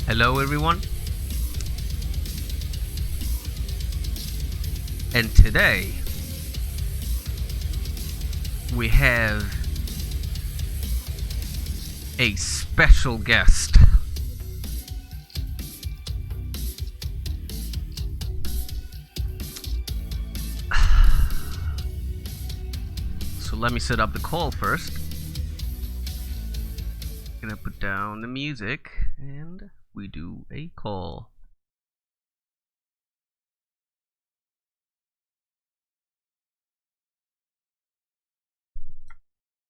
Hello everyone, and today we have a special guest. So let me set up the call first. Gonna put down the music and we do a call.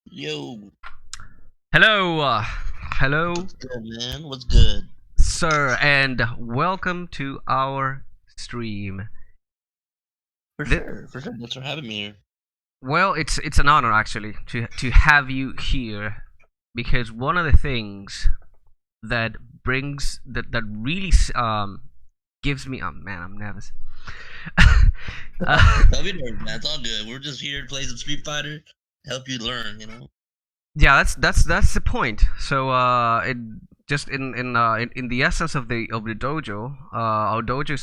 Yo. Hello, hello. What's good, man? What's good? Sir, and welcome to our stream. For sure. Thanks for having me here. Well, it's an honor actually to have you here, because one of the things that really gives me, oh man, I'm nervous. Don't be nervous, man. It's all good. We're just here to play some Street Fighter, help you learn. Yeah, that's the point. So it just in the essence of the dojo, our dojo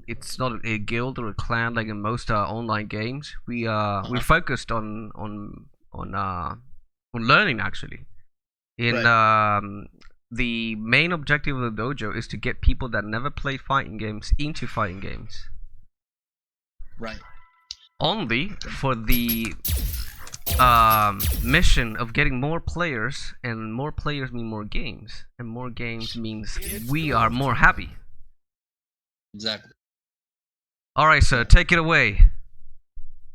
is not a guild or a clan like in most online games. We focused on learning actually. The main objective of the dojo is to get people that never played fighting games into fighting games. Right. Only for the mission of getting more players, and more players mean more games, and more games means we are more happy. Exactly. All right, sir, take it away.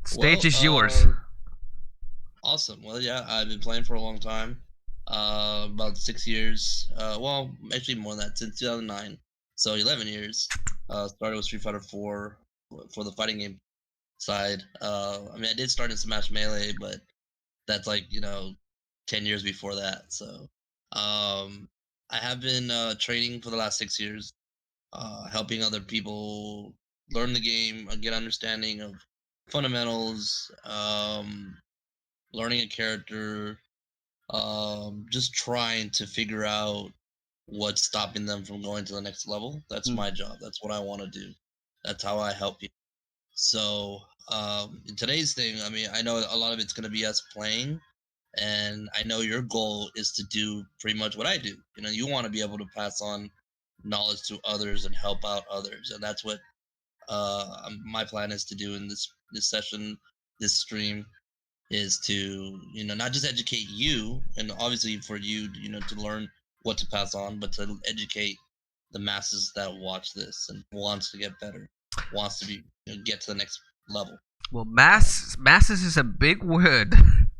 Stage is yours. Awesome. Well, yeah, I've been playing for a long time. About 6 years. Well, actually more than that, since 2009. So 11 years. Started with Street Fighter 4 for the fighting game side. I mean, I did start in Smash Melee, but that's like 10 years before that. So I have been training for the last 6 years, helping other people learn the game, get understanding of fundamentals, learning a character, just trying to figure out what's stopping them from going to the next level. That's my job. That's what I want to do. That's how I help you. So in today's thing, I mean, I know a lot of it's going to be us playing, and I know your goal is to do pretty much what I do. You want to be able to pass on knowledge to others and help out others, and that's what my plan is to do in this session, this stream, is to not just educate you, and obviously for you to learn what to pass on, but to educate the masses that watch this and wants to get better, wants to be get to the next level. Well, masses is a big word,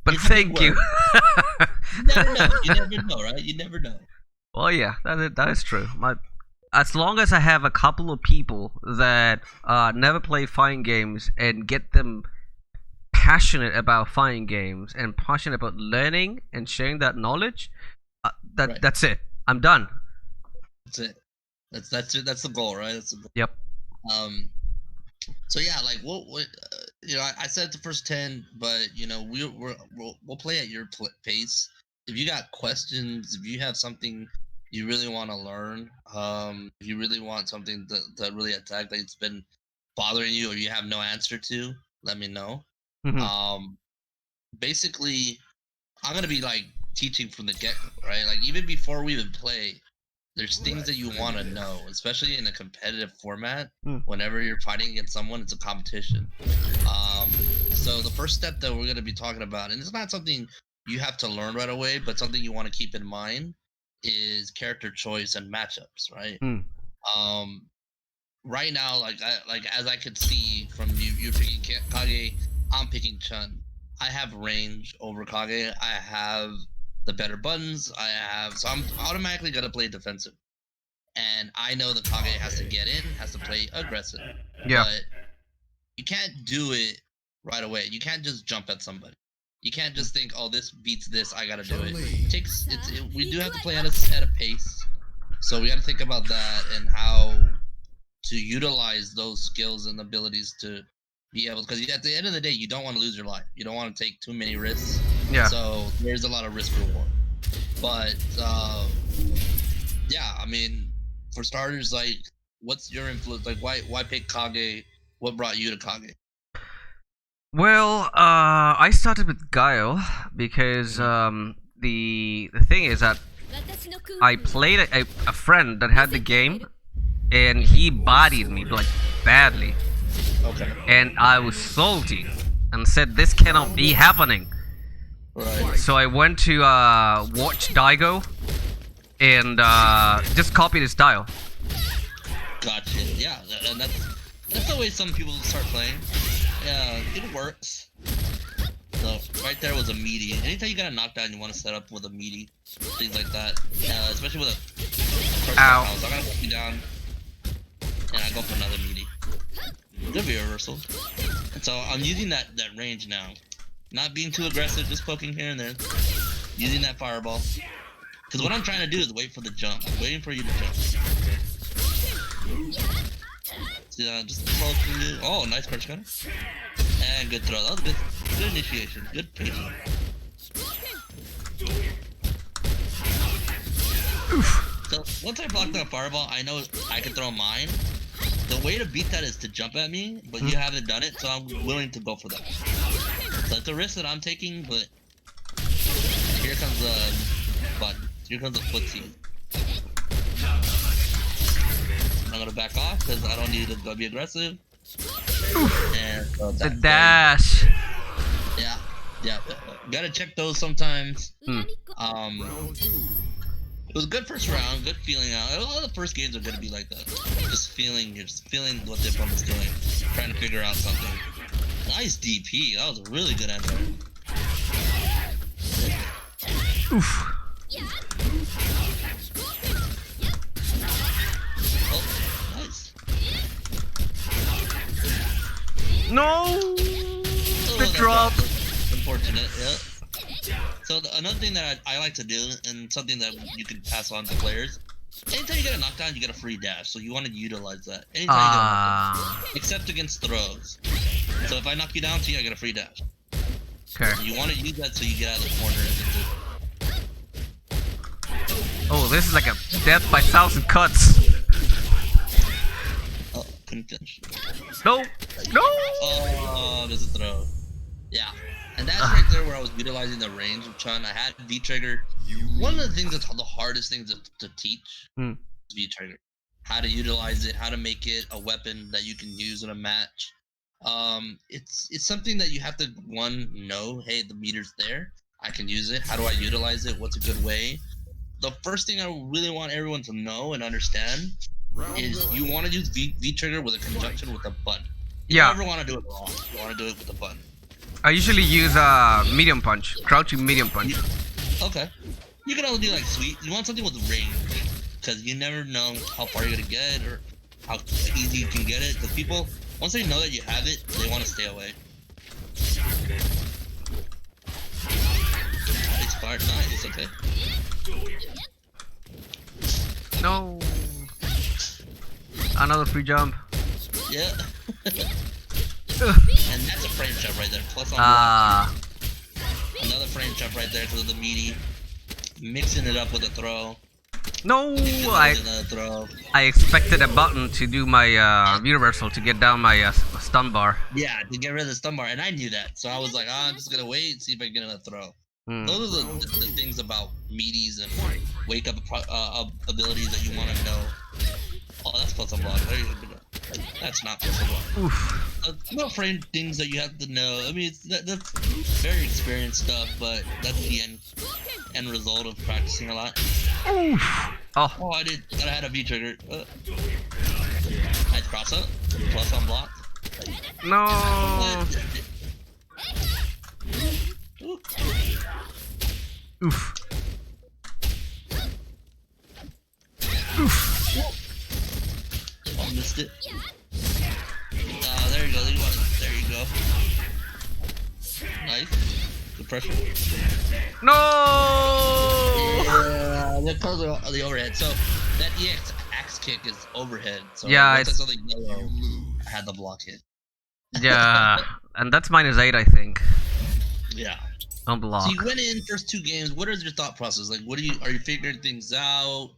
but It's a thank big you. word. You never know. You never know, right? You never know. Well, yeah, that is true. As long as I have a couple of people that never play fighting games and get them passionate about fighting games and passionate about learning and sharing that knowledge, Right. that's it. I'm done. That's it. That's the goal, right? That's the goal. Yep. So yeah, like what I said the first 10, but we'll play at your pace. If you got questions, if you have something you really want to learn, if you really want something to really attack that's been bothering you or you have no answer to, let me know. Mhm. Basically, I'm gonna be like teaching from the get go, right? Like even before we even play, there's things that you want to know, especially in a competitive format. Mm. Whenever you're fighting against someone, it's a competition. So the first step that we're gonna be talking about, and it's not something you have to learn right away, but something you want to keep in mind, is character choice and matchups, right? Mm. Um, right now, like as I could see from you're picking Kage, I'm picking Chun. I have range over Kage. I have the better buttons. So I'm automatically gonna play defensive, and I know the Kage has to get in, has to play aggressive, Yeah. but you can't do it right away. You can't just jump at somebody. You can't just think, oh, this beats this, I gotta do it. We do have to play at a pace, so we got to think about that and how to utilize those skills and abilities to be able, because at the end of the day, you don't want to lose your life. You don't want to take too many risks. Yeah. So there's a lot of risk reward. But yeah, I mean, for starters, like, what's your influence? Like, why pick Kage? What brought you to Kage? Well, I started with Guile because Mhm. the thing is that I played a friend that had the game, and he bodied me like badly, Okay. and I was salty and said this cannot be happening. Right. So I went to watch Daigo and just copied his style. Gotcha. Yeah, and that's the way some people start playing. Yeah, it works. So right there was a meaty. Anytime you got a knockdown, you want to set up with a meaty, things like that. Especially with a personal Ow. house. I'm gonna put you down, and I go for another meaty. Good reversal. And so I'm using that range now. Not being too aggressive, just poking here and there. Using that fireball. Because what I'm trying to do is wait for the jump. I'm waiting for you to jump. So, just poking you. Oh, nice crouch counter. And good throw. That was good. Good initiation. Good patience. So once I block that fireball, I know I can throw mine. The way to beat that is to jump at me, but you haven't done it, so I'm willing to go for that. So it's a risk that I'm taking, but here comes the button. Here comes the footsie. I'm gonna back off because I don't need to go be aggressive. And The dash. Yeah, yeah. Gotta check those sometimes. It was a good first round, good feeling out. A lot of the first games are gonna be like that. You're just feeling what the opponent's doing, trying to figure out something. Nice DP. That was a really good answer. Oof. Oh, nice. No. Oh, The drop. Unfortunate. Yeah. So another thing that I like to do, and something that you can pass on to players, anytime you get a knockdown, you get a free dash. So you want to utilize that. Anytime you get a knockdown, except against throws. So if I knock you down, to you, I get a free dash. Okay. So you want to use that so you get out of the corner. Oh, this is like a death by 1,000 cuts. Oh, couldn't finish. No. No. Oh, there's a throw. Yeah. And that's right there where I was utilizing the range of Chun. I had V-Trigger. One of the things that's the hardest things to teach is V-Trigger. How to utilize it, how to make it a weapon that you can use in a match. It's something that you have to, know, hey, the meter's there. I can use it. How do I utilize it? What's a good way? The first thing I really want everyone to know and understand is you want to use V-Trigger with a conjunction with a button. You don't ever want to do it wrong. You want to do it with a button. I usually use medium punch, crouching medium punch. Okay. You can also do like sweet. You want something with range, because you never know how far you're gonna get or how easy you can get it. Because people, once they know that you have it, they want to stay away. It's far. Nice. Okay. No. Another free jump. Yeah. And that's a frame jump right there. Plus on block. Another frame jump right there because of the meaty. Mixing it up with a throw. No, I expected a button to do my reversal to get down my stun bar. Yeah, to get rid of the stun bar, and I knew that, so I was like, I'm just gonna wait and see if I can get another throw. Those are the things about meaties and wake up abilities that you want to know. Oh, that's plus on block. There you go. That's not plus on block. No frame things that you have to know. I mean, that's very experienced stuff, but that's the end result of practicing a lot. Oh, I had a V trigger. Nice cross up. Plus on block. No. Oof. Oh, missed it. There you go. There you go. Nice. Good pressure. No. Yeah, that comes the overhead. So that EX axe kick is overhead. So yeah, it's something yellow. I had the block hit. Yeah, and that's -8, I think. Yeah. On block. So you went in first 2 games. What is your thought process? Like, are you figuring things out?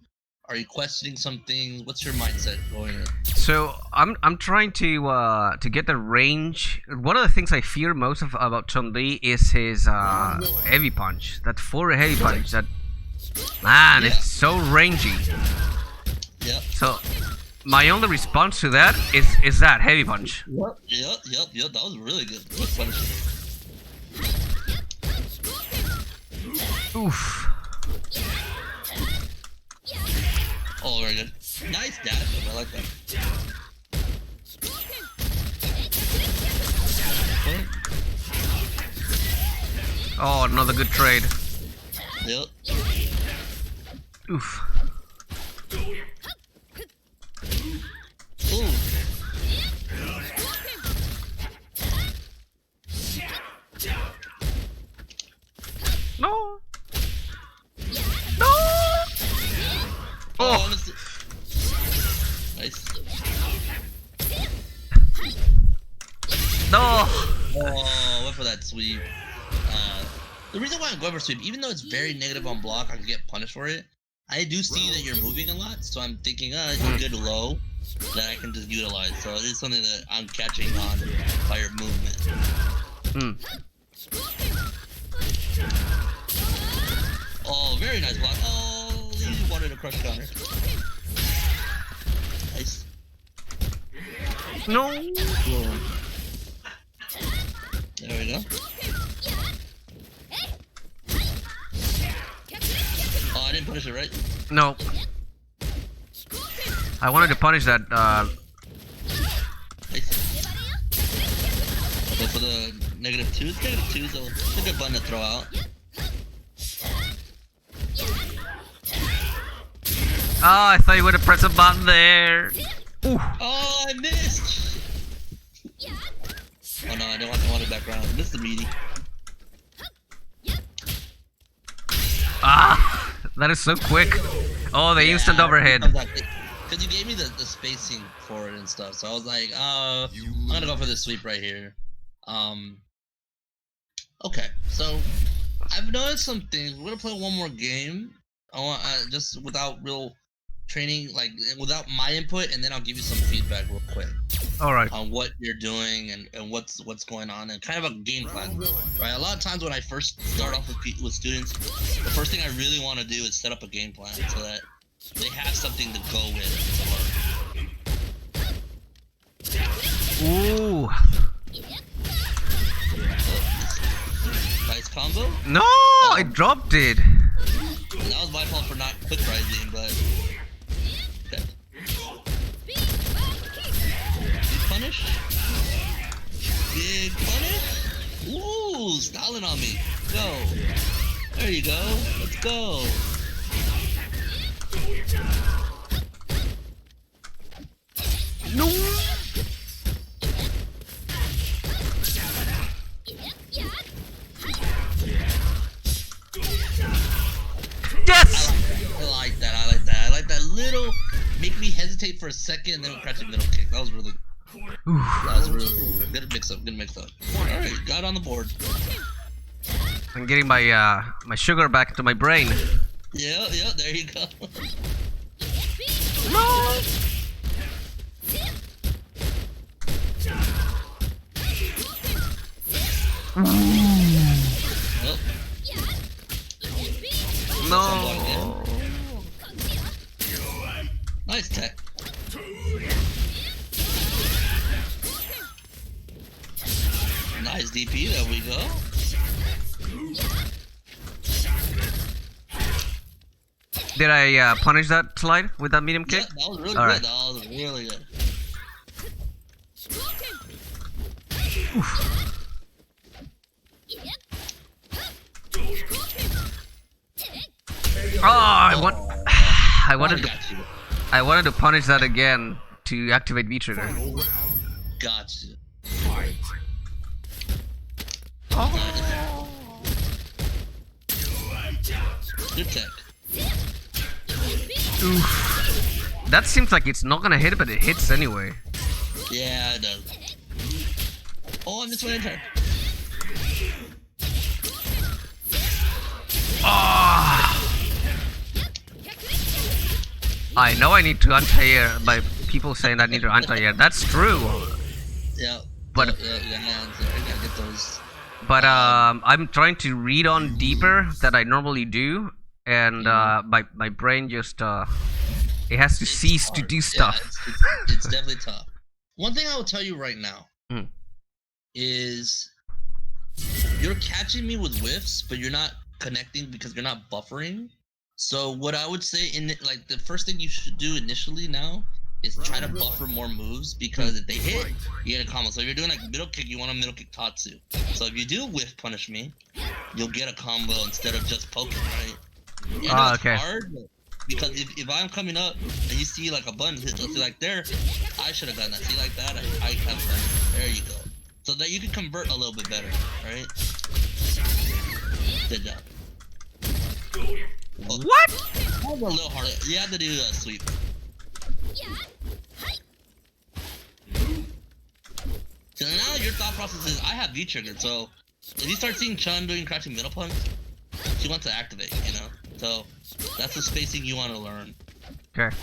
Are you questioning something? What's your mindset going in? So I'm trying to get the range. One of the things I fear most about Chun-Li is his heavy punch. That forward heavy punch. That man, Yeah. it's so rangy. Yep. So my only response to that is that heavy punch. Yep. That was really good. Good punishment. Oof. Oh, very good. Nice dash. I like that. Oh, another good trade. Yep. Oof. Ooh. No. No. Oh, Oh. honestly. Nice. No. Oh, went for that sweep. The reason why I'm going for sweep, even though it's very negative on block, I can get punished for it. I do see that you're moving a lot, so I'm thinking, it's a good low that I can just utilize. So it's something that I'm catching on by your movement. Hmm. Oh, very nice block. Oh, you wanted a crush counter. Nice. No. There we go. Oh, I didn't punish it, right? No. I wanted to punish that. Nice. Go for the -2. It's -2, so it's a good button to throw out. Oh, I thought you would have pressed a button there. Ooh. Oh, I missed! Oh no, I don't want it back around. I missed the meaty. Ah, that is so quick. Oh, the instant overhead. Because you gave me the spacing for it and stuff, so I was like, I'm gonna go for the sweep right here. Okay, so I've noticed some things. We're gonna play one more game. I want just without real training, like without my input, and then I'll give you some feedback real quick All right. on what you're doing and what's going on, and kind of a game plan, right? A lot of times when I first start off with students, the first thing I really want to do is set up a game plan so that they have something to go with to learn. Ooh. Nice combo. No, I dropped it. And that was my fault for not quick rising, but okay. Big punish. Big punish. Ooh, styling on me. Go. There you go. Let's go. No. Yes. I like that. I like that little make me hesitate for a second and then catch a middle kick. That was really good. That was really good. Good mix up. Good mix up. Alright, got it on the board. I'm getting my my sugar back into my brain. Yeah, there you go. No. Oh, No. nice tech. Nice DP, there we go. Did I punish that slide with that medium Yeah, kick? that was really All good. right. That was really good. Oh, I wanted to got you. I wanted to punish that again to activate V trigger. Got you. Oh. Good tech. Oof. That seems like it's not gonna hit, but it hits anyway. Yeah, it does. Oh, I missed my entire. Ah. I know I need to anti-air by people saying I need to anti-air. That's true. Yeah. But I gotta get those. I'm trying to read on deeper than I normally do, and my brain just it has to It's cease to hard. do Yeah, stuff. it's definitely tough. One thing I will tell you right now Mm. is you're catching me with whiffs, but you're not connecting because you're not buffering. So what I would say like the first thing you should do initially now is try to buffer more moves because if they hit, you get a combo. So if you're doing like middle kick, you want a middle kick Tatsu. So if you do whiff punish me, you'll get a combo instead of just poking, right? Yeah, I know it's hard because if I'm coming up and you see like a button hit, let's see like there, I should have done that. See like that, I have done it. There you go. So that you can convert a little bit better, right? Good job. Oh, What? that was a little harder. You have to do a sweep. So now your thought process is, I have V triggered, so if you start seeing Chun doing crouching middle punch, she wants to activate, you know? So that's the spacing you want to learn. Okay.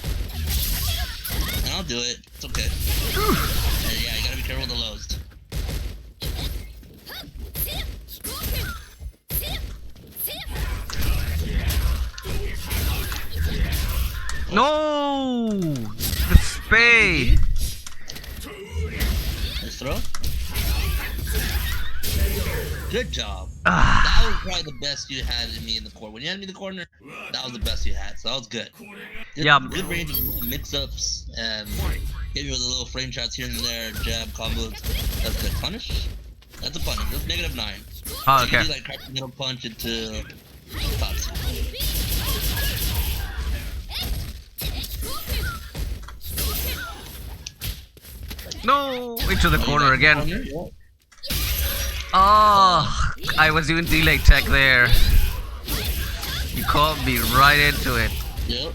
And I'll do it. It's okay. And yeah, you gotta be careful with the lows. No! The spade! Nice throw. Good job. That was probably the best you had in me in the corner. When you had me in the corner, that was the best you had. So that was good. Good range of mix-ups and give you with a little frame shots here and there, jab combos. That's good. Punish? That's a punish. That's -9. Oh, okay. You do like crack middle punch into Tatsu. No! Into the corner again. Oh, I was doing delay tech there. You caught me right into it. Yep.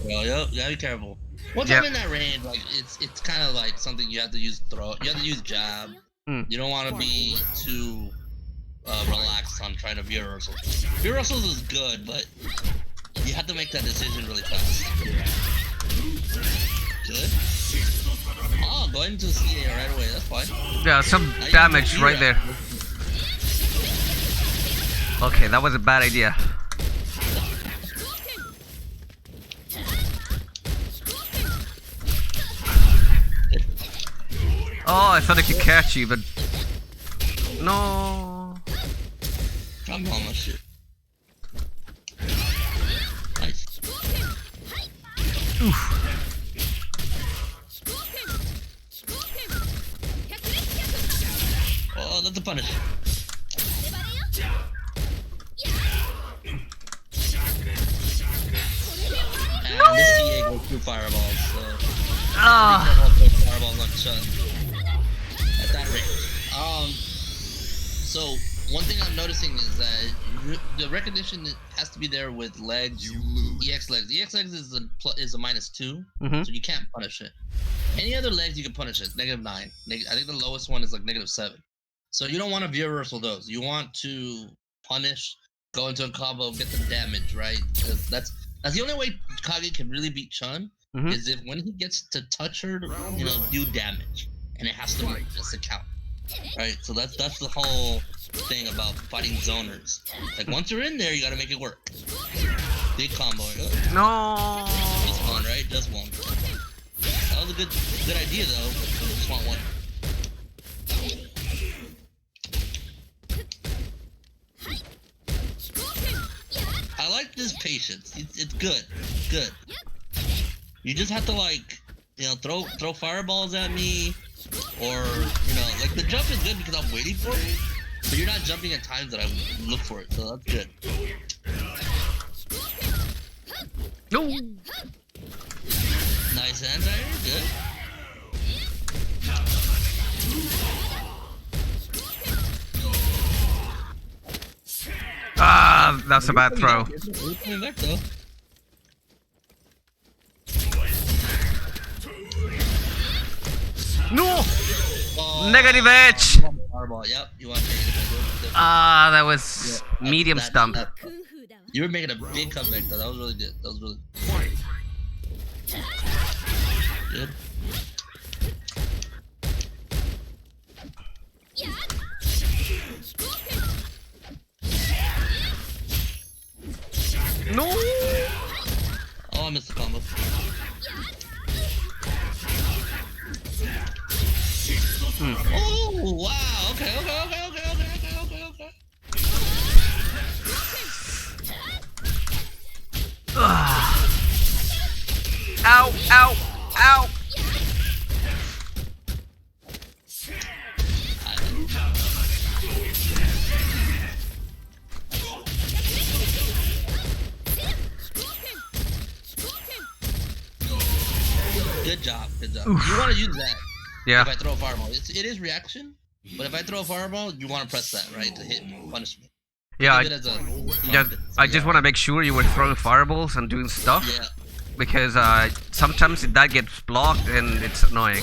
Yep, gotta be careful. Once I'm in that range, like it's kind of like something you have to use throw. You have to use jab. You don't want to be too relaxed on trying to view reversals. View reversals is good, but you have to make that decision really fast. Good. Oh, go into the CA right away. That's fine. Yeah, some damage right there. Okay, that was a bad idea. Oh, I thought I could catch you, but no. I'm on my shit. Nice. Oof. Oh, that's a punish. And this CA goes through fireballs, so fireballs on Chun at that rate. So one thing I'm noticing is that the recognition has to be there with legs, EX legs. EX legs is a -2, so you can't punish it. Any other legs you can punish it. -9. I think the lowest one is like -7. So you don't want to view reversal those. You want to punish, go into a combo, get the damage, right? Because that's the only way Kage can really beat Chun is if when he gets to touch her, you know, do damage, and it has to be just a count, right? So that's the whole thing about fighting zoners. Like once you're in there, you gotta make it work. Big combo. No. Just one, right? Just one. That was a good idea though. Just want one. I like this patience. It's good. It's good. You just have to like, you know, throw fireballs at me, or you know, like the jump is good because I'm waiting for it, but you're not jumping at times that I look for it, so that's good. No. Nice anti-air, good. Ah, that's a bad throw. Coming back though. No! Oh, Negative edge! Fireball, yep, you want negative edge. Ah, that was medium stump. You You were making a big comeback though. That was really good. That was really good. No! Oh, I missed the combo. Oh, wow. Okay. Ow, ow, ow! Good job. Oof. You want to use that. Yeah. If I throw a fireball. It is reaction, but if I throw a fireball, you want to press that, right? To hit punishment. Yeah, I just yeah. want to make sure you were throwing fireballs and doing stuff. Yeah. Because sometimes that gets blocked and it's annoying.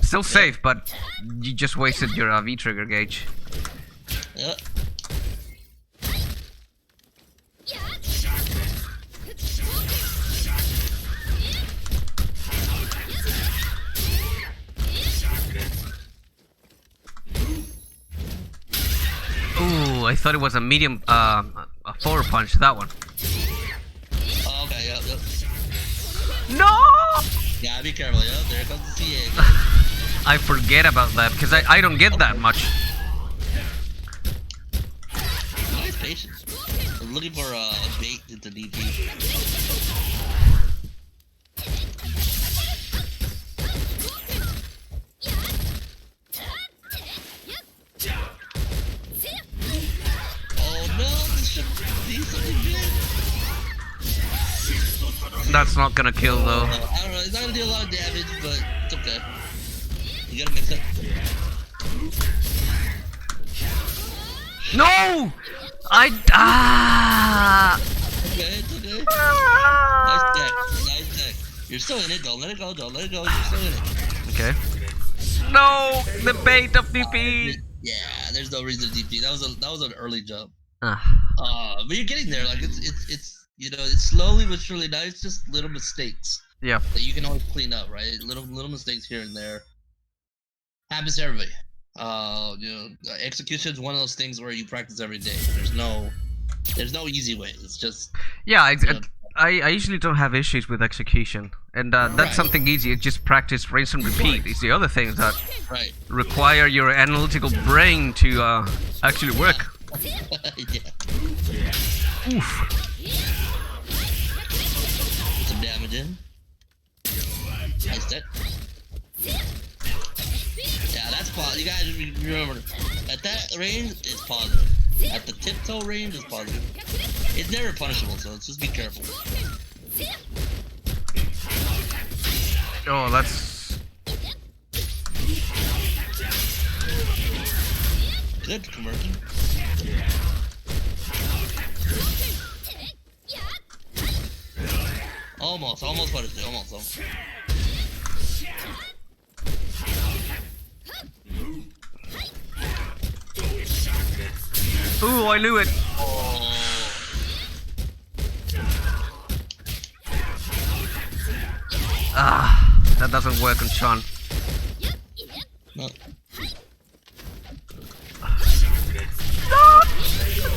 Still safe, but you just wasted your V-trigger gauge. Yeah. Ooh, I thought it was a medium, a forward punch, that one. Oh, okay, yep. No! Yeah, be careful, yeah. There comes the CA. I forget about that, because I don't get that much. Nice patience. I'm looking for a bait into DP. That's not gonna kill though. I don't know, it's not gonna do a lot of damage, but it's okay. You gotta mix it. No! Okay, it's okay. Nice deck. You're still in it, don't let it go, you're still in it. Okay. No! The bait of DP! Yeah, there's no reason to DP. That was an early jump. Ah. But you're getting there, like it's you know, it's slowly but surely now. It's just little mistakes. Yeah. That you can always clean up, right? Little mistakes here and there. Happens to everybody. You know, execution is one of those things where you practice every day. There's no easy way. It's just I usually don't have issues with execution, and that's something easy. It's just practice, rinse, and repeat. It's the other things that require your analytical brain to actually work. Oof. Put some damage in. Nice deck. Yeah, that's positive. You guys remember, at that range, it's positive. At the tiptoe range, it's positive. It's never punishable, so just be careful. Oh, that's... Good conversion. Almost punished it, almost. Ooh, I knew it. Ah, that doesn't work on Sean. No.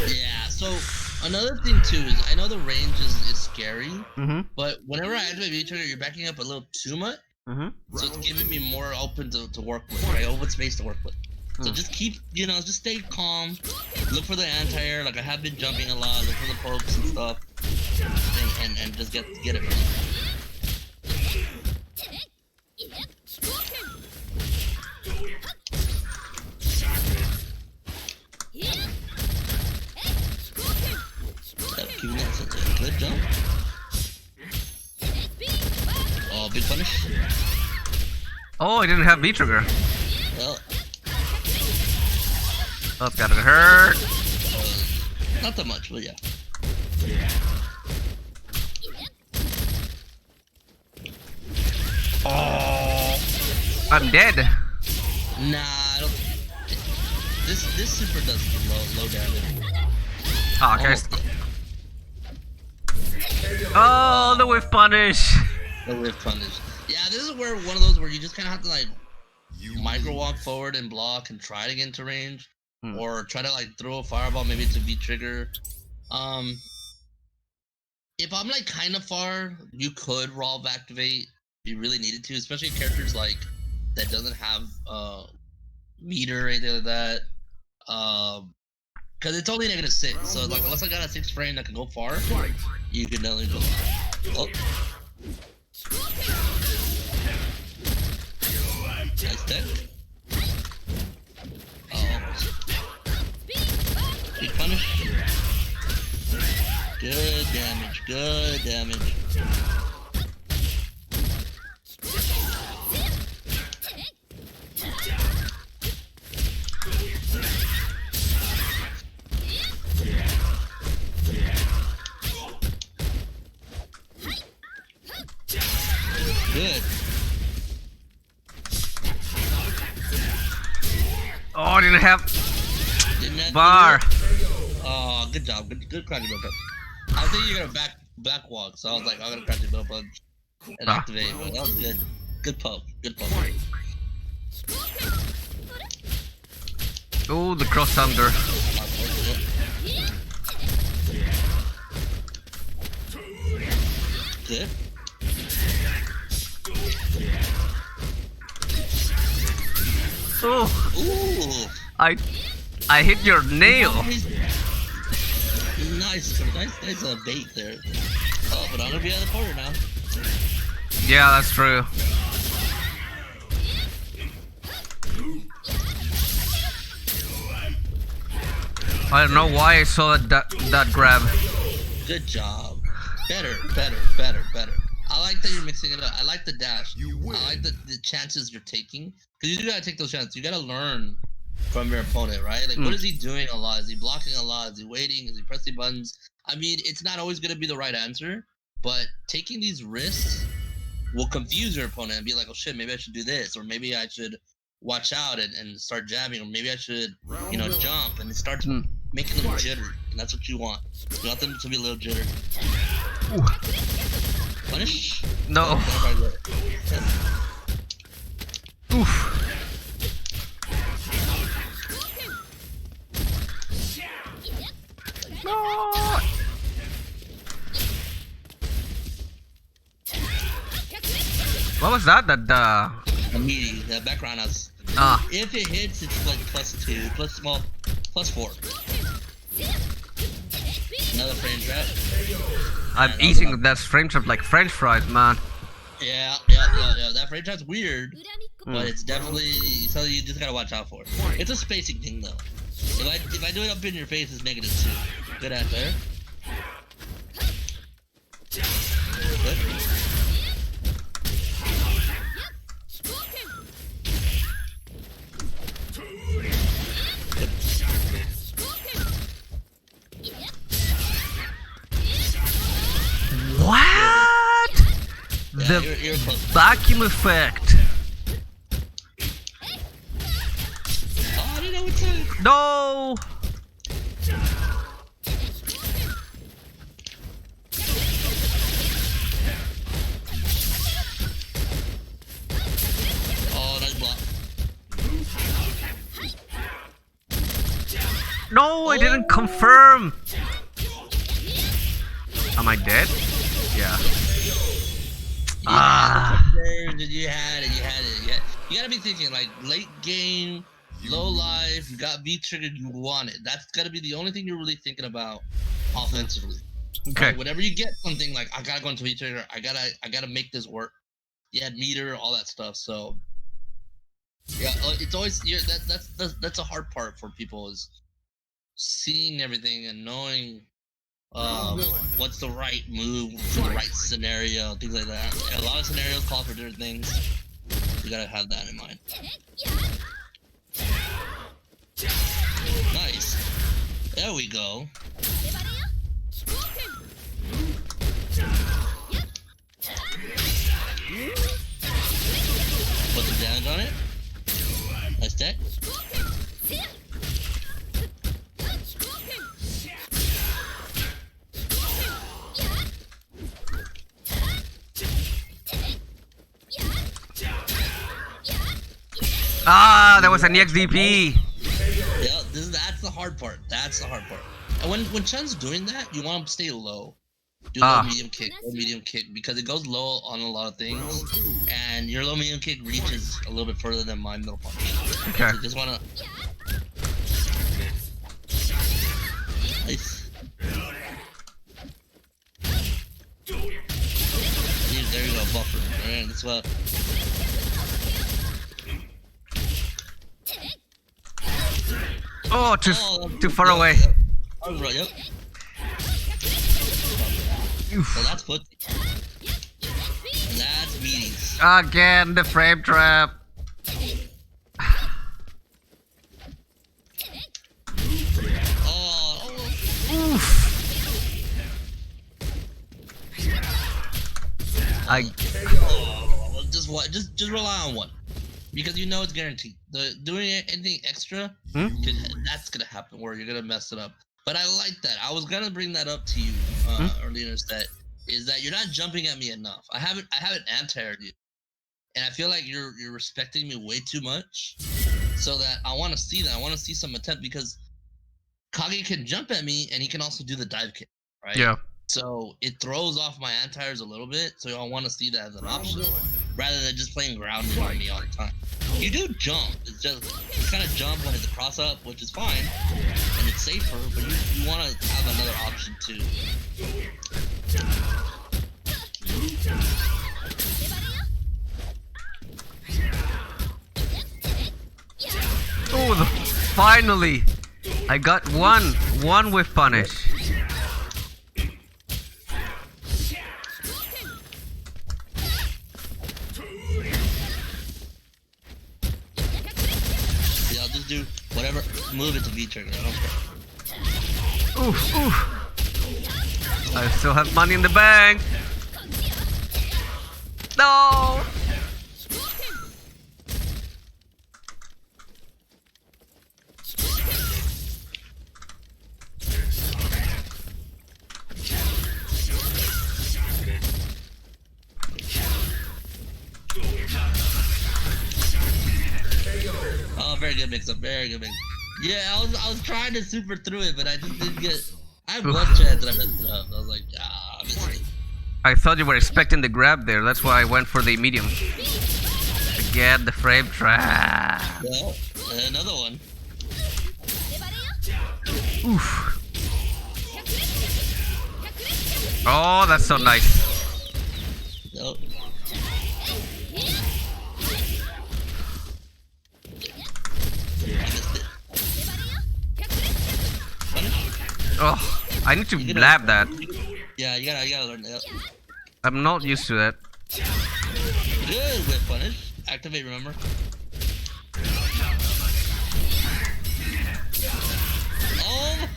Yeah, so another thing too is I know the range is scary, but whenever I activate V-trigger, you're backing up a little too much. So it's giving me more open to work with, right? Open space to work with. So just keep, just stay calm. Look for the anti-air. Like I have been jumping a lot. Look for the pokes and stuff, and just get it. Good jump. Oh, big punish. Oh, I didn't have V-trigger. Well, that's gotta hurt. Not that much, but yeah. Oh, I'm dead. Nah, I don't. This super does low damage. Oh, okay. Oh, the whiff punish. The whiff punish. Yeah, this is where one of those where you just kind of have to like micro walk forward and block and try to get into range, or try to like throw a fireball maybe to beat trigger. If I'm like kind of far, you could Rolve activate if you really needed to, especially characters like that doesn't have meter or anything like that. Because it's only -6, so like unless I got a 6 frame that can go far, you can only go. Oh. Nice tech. Big punish. Good damage, good damage. Good. Oh, I didn't have bar. Oh, good job. Good cracking build up. I think you're gonna back walk, so I was like, I'm gonna crack the build up and activate. But that was good. Good poke. Good poke. Oh, the cross thunder. Good. Oh, Ooh. I hit your nail. Nice bait there. Oh, but I'm gonna be out of the corner now. Yeah, that's true. I don't know why I saw that grab. Good job. Better. I like that you're mixing it up. I like the dash. I like the chances you're taking. Because you do gotta take those chances. You gotta learn from your opponent, right? Like, what is he doing a lot? Is he blocking a lot? Is he waiting? Is he pressing buttons? I mean, it's not always gonna be the right answer, but taking these risks will confuse your opponent and be like, oh shit, maybe I should do this, or maybe I should watch out and start jabbing, or maybe I should, jump, and it starts making them jittery, and that's what you want. You want them to be a little jittery. Ooh. Punish? No. Oof. No. What was that? The meaty, the background has. If it hits, it's like +2, +4. Another frame trap. I'm eating that frame trap like French fries, man. Yeah. That frame trap's weird, but it's definitely something you just gotta watch out for. It's a spacing thing though. If I do it up in your face, it's -2. Good answer. Good. What? Yeah, The you're close. vacuum effect. Oh, I didn't know what to. No. Oh, nice block. No, I didn't confirm. Am I dead? Yeah. You had it. You gotta be thinking like late game, low life. You got V triggered. You want it. That's gotta be the only thing you're really thinking about offensively. Okay. Right? Whenever you get something like I gotta go into V trigger, I gotta make this work. You had meter, all that stuff. So yeah, it's always that's a hard part for people is seeing everything and knowing what's the right move for the right scenario, things like that. A lot of scenarios call for different things. You gotta have that in mind. Nice. There we go. Put some damage on it. Nice tech. Ah, that was an EXDP. Yeah, that's the hard part. That's the hard part. And when Chun's doing that, you want him to stay low. Do low medium kick, because it goes low on a lot of things, and your low medium kick reaches a little bit further than my middle punch. Okay. So just wanna. Nice. There you go, buffer. Alright, that's what. Oh, too far away. Right, yep. So that's put. That's meaties. Again, the frame trap. Oof. Just rely on one, because you know it's guaranteed. Doing anything extra, that's gonna happen where you're gonna mess it up. But I like that. I was gonna bring that up to you earlier. Is that you're not jumping at me enough. I haven't anti-aired you, and I feel like you're respecting me way too much. So that I want to see that. I want to see some attempt, because Kage can jump at me and he can also do the dive kick, right? Yeah. So it throws off my anti-airs a little bit. So I want to see that as an option, rather than just playing grounded on me all the time. You do jump. It's just you kind of jump when it's a cross up, which is fine, and it's safer. But you want to have another option too. Oh, finally! I got one with punish. Yeah, I'll just do whatever. Move it to V trigger. I don't care. Oof, oof. I still have money in the bank. No! Oh, very good mix up. Very good mix. Yeah, I was trying to super through it, but I just didn't get. I have one chance and I messed it up. I was like, I missed it. I thought you were expecting the grab there. That's why I went for the medium. Again, the frame trap. Well, another one. Oof. Oh, that's so nice. Nope. Oh, I need to blab that. Yeah, you gotta learn that. I'm not used to that. Good whip punish. Activate, remember? Oh!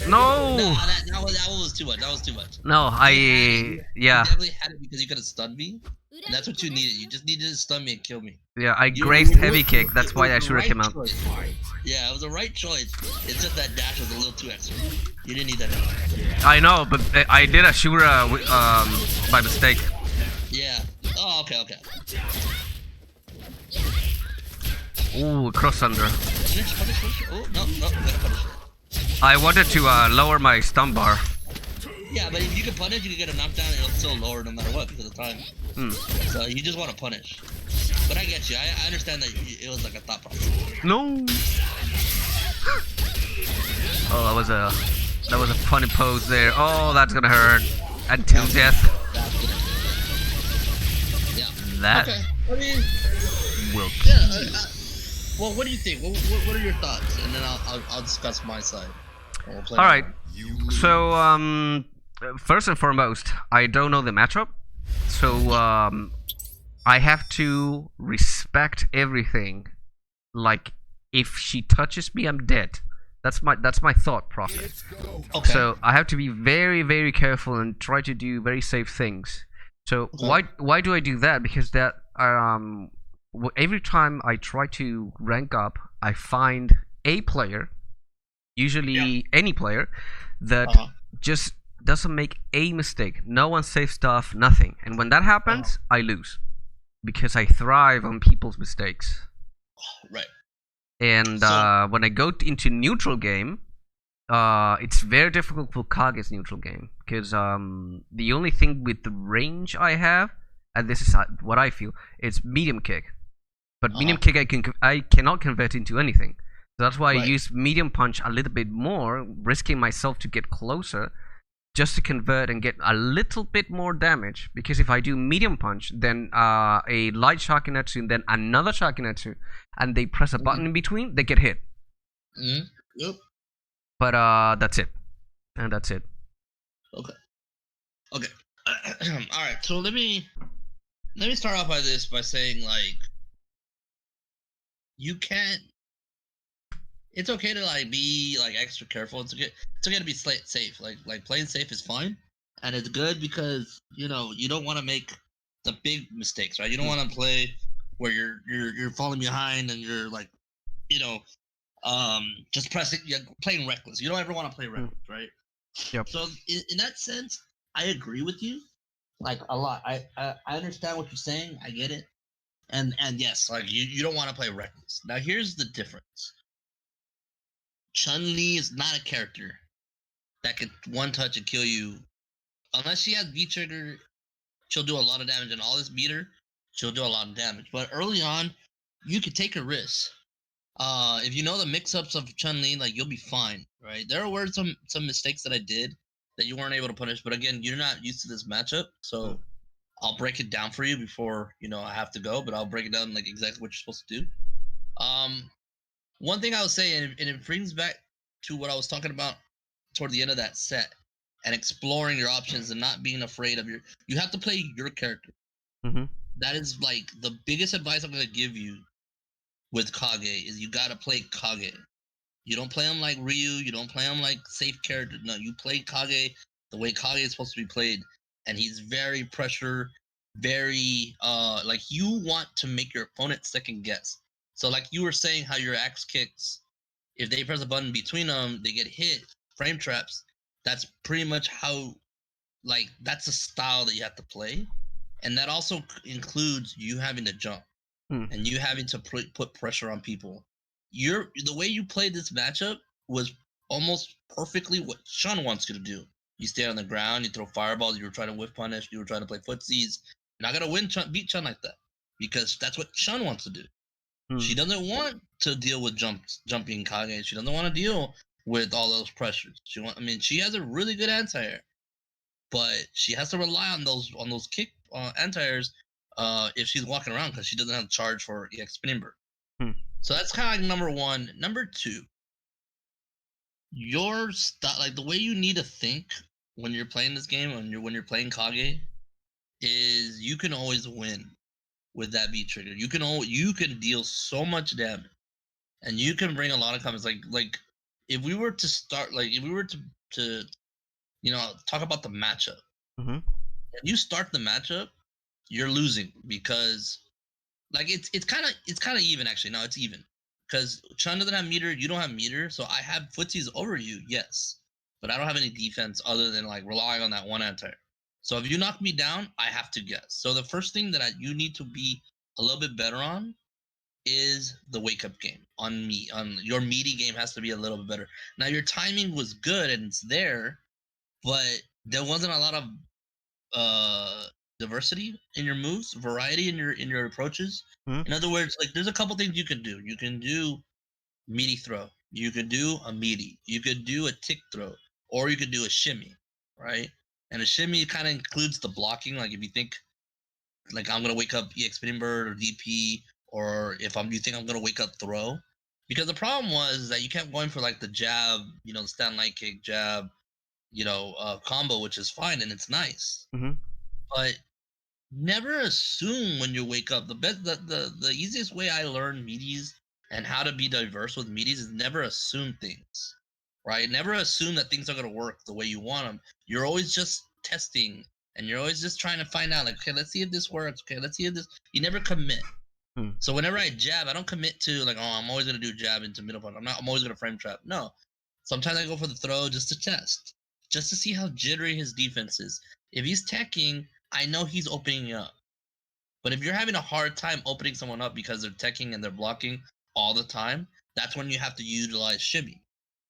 No! Nah, that one was too much. That was too much. No, You yeah. definitely had it because you could have stunned me. And that's what you needed. You just needed to stun me and kill me. Yeah, I grazed heavy kick. That's why I should have came out. Yeah, it was the right choice. It's just that dash was a little too extra. You didn't need that. I know, but I did a Shura by mistake. Yeah. Oh, okay. Ooh, cross under. Punish. Oh, no, gotta punish it. I wanted to lower my stun bar. Yeah, but if you can punish, you can get a knockdown and it'll still lower no matter what because of time. So you just want to punish. But I get you. I understand that it was like a thought process. No. Oh, that was a funny pose there. Oh, that's gonna hurt. And two death. Yeah. That Okay. I mean, will. Yeah. Well, what do you think? What are your thoughts? And then I'll discuss my side. We'll play. All right. So first and foremost, I don't know the matchup, so I have to respect everything. Like, if she touches me, I'm dead. That's my thought process. Okay. So I have to be very, very careful and try to do very safe things. So why do I do that? Because that every time I try to rank up, I find a player, usually any player, that just doesn't make a mistake. No one saves stuff, nothing. And when that happens, I lose. because I thrive on people's mistakes. Right. And So when I go into neutral game, it's very difficult for Kage's neutral game because the only thing with the range I have, and this is what I feel, it's medium kick. But medium uh-huh. kick I cannot convert into anything. So that's why I Right. use medium punch a little bit more, risking myself to get closer, just to convert and get a little bit more damage. Because if I do medium punch, then a light shakinetsu, and then another shakinetsu, and they press a button in Mm-hmm. between, they get hit. Mm-hmm. Yep. But that's it, and that's it. Okay. Okay. All right. So let me start off by saying like you can't. It's okay to like be like extra careful. It's okay to be safe. Like playing safe is fine, and it's good because you don't want to make the big mistakes, right? You don't Mm, want to play where you're falling behind and you're like you know just pressing, you're playing reckless. You don't ever want to play mm, reckless, right? yep. So in that sense, I agree with you like a lot. I understand what you're saying. I get it. And yes, like you don't want to play reckless. Now here's the difference. Chun-Li is not a character that can one touch and kill you. Unless she has V trigger, she'll do a lot of damage, and all this beater, she'll do a lot of damage. But early on, you could take a risk. If you know the mix-ups of Chun-Li, like you'll be fine, right? There were some mistakes that I did that you weren't able to punish, but again, you're not used to this matchup, Mm, so I'll break it down for you before I have to go. But I'll break it down like exactly what you're supposed to do. Um, One thing I would say, and it brings back to what I was talking about toward the end of that set, and exploring your options and not being afraid of you have to play your character. mm-hmm, That is like the biggest advice I'm gonna give you with Kage is you gotta play Kage. You don't play him like Ryu. You don't play him like safe character. No, you play Kage the way Kage is supposed to be played, and he's very pressure, very like you want to make your opponent second guess. So like you were saying, how your axe kicks, if they press a button between them, they get hit, frame traps. That's pretty much how, like that's a style that you have to play, and that also includes you having to jump mm, and you having to put pressure on people. The way you played this matchup was almost perfectly what Shun wants you to do. You stay on the ground, you throw fireballs, you were trying to whiff punish, you were trying to play footsies. You're not gonna beat Chun like that because that's what Shun wants to do. She mm, doesn't want to deal with jumping Kage. She doesn't want to deal with all those pressures. I mean, she has a really good anti-air, but she has to rely on those kick anti-airs if she's walking around because she doesn't have charge for EX spinning bird. mm, So that's kind of like number one. Number two, your style, like the way you need to think when you're playing this game, when you're playing Kage, is you can always win with that V trigger. You can deal so much damage, and you can bring a lot of comments. Like if we were to start, like if we were to talk about the matchup, mm-hmm, if you start the matchup, you're losing because like it's kind of even actually. No, it's even because Chun doesn't have meter. You don't have meter, so I have footsies over you. Yes, but I don't have any defense other than like relying on that one anti. So if you knock me down, I have to guess. So the first thing that you need to be a little bit better on is the wake up game on me. On your meaty game has to be a little bit better. Now your timing was good and it's there, but there wasn't a lot of uh diversity in your moves, variety in your approaches. mm, In other words, like there's a couple things you can do. You can do meaty throw. You can do a meaty. You could do a tick throw, or you could do a shimmy, right? And a shimmy kind of includes the blocking. Like if you think like I'm gonna wake up EX Spinning Bird or DP, or if you think I'm gonna wake up throw, because the problem was that you kept going for like the jab, the stand light kick jab, combo, which is fine and it's nice, mm-hmm, but never assume when you wake up. The easiest way I learned meaties and how to be diverse with meaties is never assume things, right? Never assume that things are gonna work the way you want them. You're always just testing, and you're always just trying to find out. Like, okay, let's see if this works. Okay, let's see if this. You never commit. mm, So whenever I jab, I don't commit to like, oh, I'm always gonna do jab into middle punch. I'm always gonna frame trap. No, sometimes I go for the throw just to test, just to see how jittery his defense is. If he's teching, I know he's opening up. But if you're having a hard time opening someone up because they're teching and they're blocking all the time, that's when you have to utilize shimmy.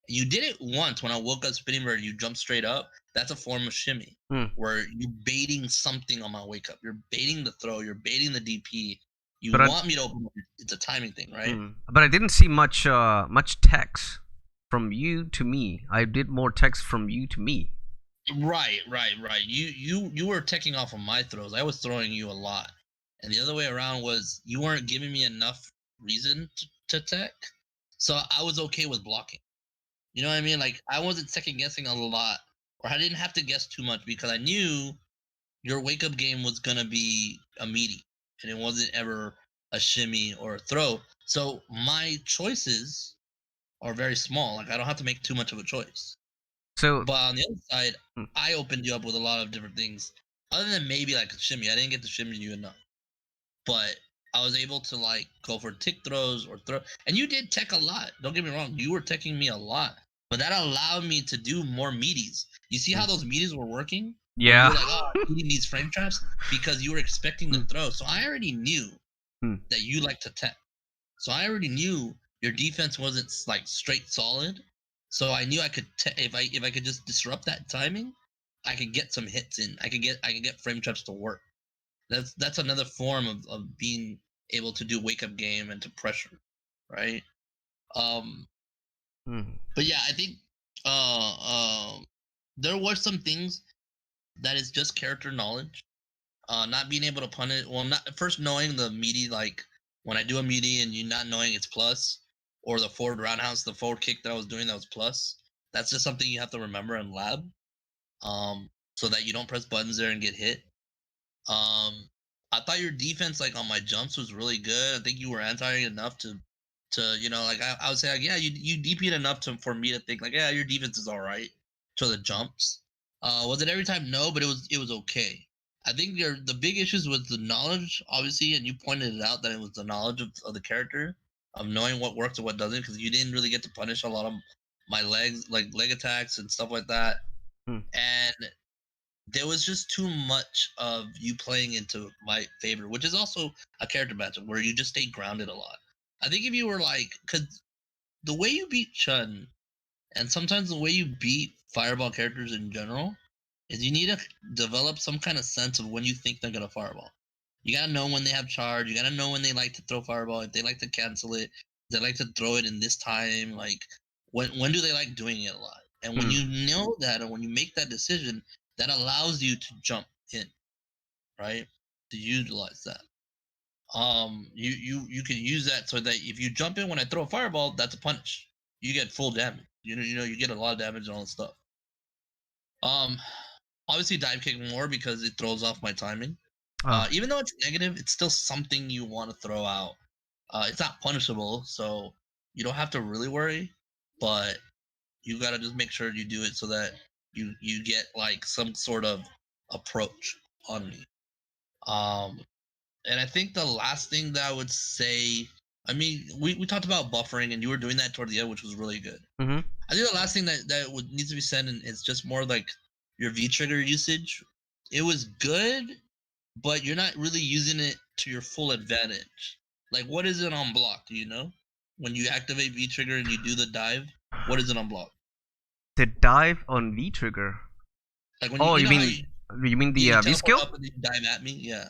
You did it once when I woke up spinning where you jump straight up. That's a form of shimmy Mm. where you're baiting something on my wake up. You're baiting the throw. You're baiting the DP. You But I want me to open up. It's a timing thing, right? but I didn't see much text from you to me. I did more text from you to me. Right. You were teching off of my throws. I was throwing you a lot, and the other way around was you weren't giving me enough reason to tech, so I was okay with blocking. You know what I mean? Like I wasn't second guessing a lot, or I didn't have to guess too much because I knew your wake up game was gonna be a meaty, and it wasn't ever a shimmy or a throw. So my choices are very small. Like I don't have to make too much of a choice. So But on the other side, mm, I opened you up with a lot of different things. Other than maybe like a shimmy, I didn't get to shimmy you enough. But I was able to like go for tick throws or throw, and you did tech a lot. Don't get me wrong, you were teching me a lot, but that allowed me to do more meaties. You see how mm, those meaties were working, where you yeah. were like, "Oh, I'm eating these frame traps," because you were expecting to Mm, throw. So I already knew mm. that you like to tech. So I already knew your defense wasn't like straight solid. So I knew I could if I could just disrupt that timing, I could get some hits in. I could get frame traps to work. That's another form of being able to do wake up game and to pressure, right? Um, Mm. but yeah, I think uh, there were some things that is just character knowledge. Not being able to punish. Well, not first knowing the meaty like when I do a meaty and you not knowing it's plus, or the forward roundhouse, the forward kick that I was doing that was plus. That's just something you have to remember in lab, so that you don't press buttons there and get hit. I thought your defense like on my jumps was really good. I think you were anti enough to like I would say like yeah you DP'd enough to for me to think like yeah your defense is all right to the jumps. Was it every time? No, but it was okay. I think the big issues was the knowledge, obviously, and you pointed it out that it was the knowledge of the character of knowing what works and what doesn't because you didn't really get to punish a lot of my legs like leg attacks and stuff like that. Mm. And there was just too much of you playing into my favor, which is also a character matchup where you just stay grounded a lot. I think if you were like, because the way you beat Chun and sometimes the way you beat Fireball characters in general is you need to develop some kind of sense of when you think they're gonna Fireball. You gotta know when they have charge. You gotta know when they like to throw Fireball. If they like to cancel it, they like to throw it in this time. Like when do they like doing it a lot? And when Mm. you know that, and when you make that decision, that allows you to jump in, right? To utilize that. You can use that so that if you jump in when I throw a fireball, that's a punish. You get full damage. You get a lot of damage and all that stuff. Um, Obviously dive kick more because it throws off my timing. Ah. Even though it's negative, it's still something you want to throw out. It's not punishable, so you don't have to really worry. But you gotta just make sure you do it so that you get like some sort of approach on me. Um, and I think the last thing that I would say, I mean, we talked about buffering, and you were doing that toward the end, which was really good. Mhm. I think the last thing that would needs to be said, and it's just more like your V trigger usage. It was good, but you're not really using it to your full advantage. Like, what is it on block? Do you know? When you activate V trigger and you do the dive, what is it on block? The dive on V trigger. Like when you Oh, you you know how mean you mean yeah the you V teleport skill? up and then you dive at me. Yeah.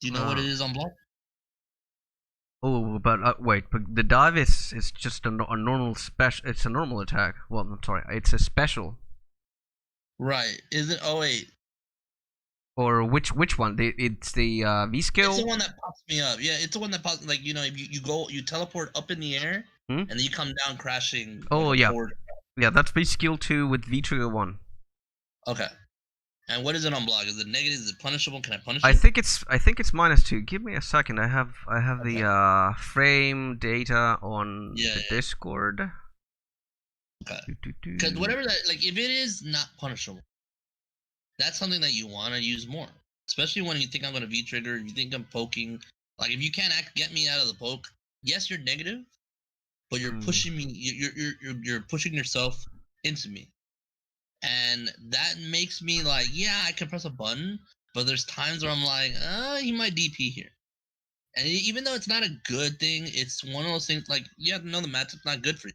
Do you know what Uh, it is on block? oh, but wait, but the dive is just a normal special. It's a normal attack. Well, I'm sorry, it's a special. Right. Is it? Oh wait, Or which one? It's the V it's the skill. one that pops me up. Yeah, it's the one that pops like if you go you teleport up in the air Hmm? and then you come down crashing like Oh a yeah, forward. yeah. That's V skill 2 with V trigger 1. Okay. And what is it on block? Is it negative? Is it punishable? Can I punish I it? think it's -2. Give me a second. I have the Okay. frame data on Yeah. the Yeah. Discord. Okay. Do, do, Because do. whatever that like, if it is not punishable, that's something that you want to use more. Especially when you think I'm gonna V trigger, you think I'm poking. Like if you can't get me out of the poke, yes, you're negative, but you're Mm, pushing me. You're pushing yourself into me, and that makes me like, yeah, I can press a button, but there's times where I'm like, he might DP here. And even though it's not a good thing, it's one of those things like you have to know the matchup's not good for you.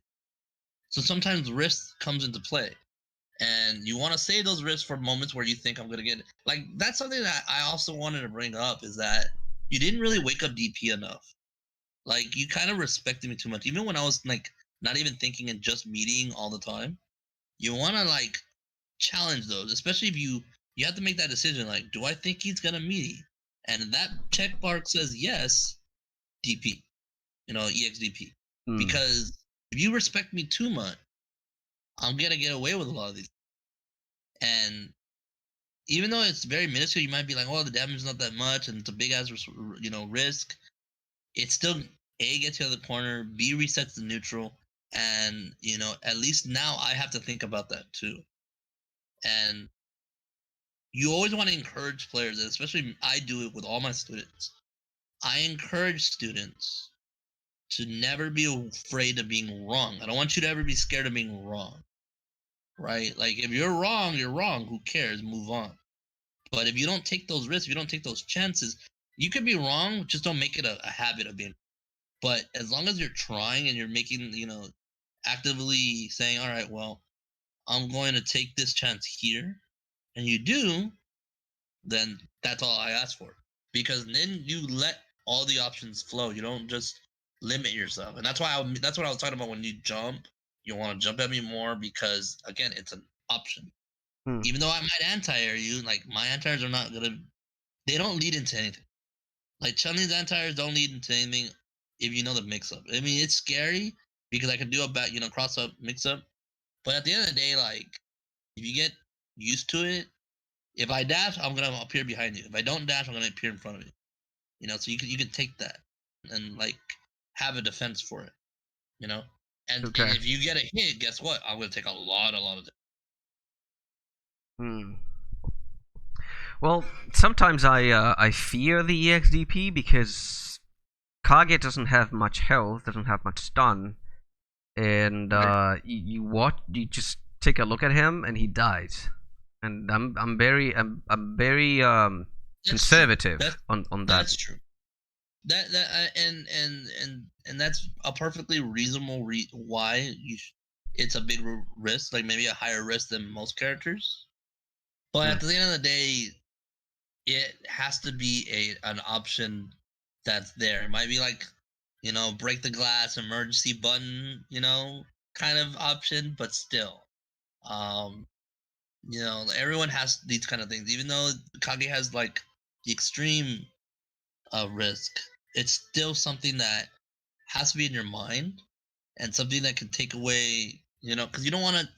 So sometimes risk comes into play. And you want to save those risks for moments where you think I'm gonna get it. Like that's something that I also wanted to bring up is that you didn't really wake up DP enough. Like you kind of respected me too much, even when I was like not even thinking and just meeting all the time. You want to like challenge those, especially if you have to make that decision. Like, do I think he's gonna meet? And that check mark says yes, DP. EXDP. Hmm. Because if you respect me too much, I'm gonna get away with a lot of these. And even though it's very minuscule, you might be like, "Oh, the damage is not that much, and it's a big ass, risk." It still a gets you out of the corner, b resets the neutral, and at least now I have to think about that too. And you always want to encourage players, and especially I do it with all my students. I encourage students to never be afraid of being wrong. I don't want you to ever be scared of being wrong, right? Like if you're wrong, you're wrong. Who cares? Move on. But if you don't take those risks, if you don't take those chances, you could be wrong. Just don't make it a habit of being. But as long as you're trying and you're making, actively saying, all right, well, I'm going to take this chance here, and you do, then that's all I ask for. Because then you let all the options flow. You don't just limit yourself, and that's what I was talking about when you jump. You want to jump at me more because again, it's an option. Hmm. Even though I might anti-air you, like my anti-airs are not gonna. They don't lead into anything. Like Chun-Li's anti-airs don't lead into anything if you know the mix-up. I mean, it's scary because I can do a back, cross-up, mix-up. But at the end of the day, like if you get used to it, if I dash, I'm gonna appear behind you. If I don't dash, I'm gonna appear in front of you. So you can take that and like have a defense for it. You know, and Okay. if you get a hit, guess what? I'm gonna take a lot of. Hmm. Well, sometimes I fear the EXDP because Kage doesn't have much health, doesn't have much stun, and Right. you just take a look at him and he dies. And I'm very That's true. conservative on that. That's true. And that's a perfectly reasonable why it's a big risk, like maybe a higher risk than most characters. But Hmm. at the end of the day, it has to be an option that's there. It might be like, break the glass, emergency button, kind of option, but still, um, everyone has these kind of things. Even though Kage has like the extreme risk, it's still something that has to be in your mind and something that can take away, because you don't want to.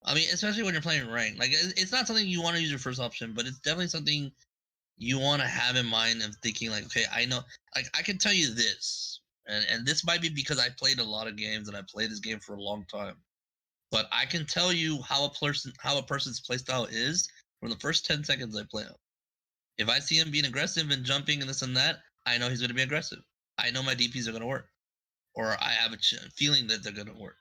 I mean, especially when you're playing rank, like it's not something you want to use your first option, but it's definitely something you want to have in mind of thinking like, okay, I know, like I can tell you this, and this might be because I played a lot of games and I played this game for a long time, but I can tell you how a person's playstyle is from the first 10 seconds I play him. If I see him being aggressive and jumping and this and that, I know he's going to be aggressive. I know my DPS are going to work, or I have a feeling that they're going to work.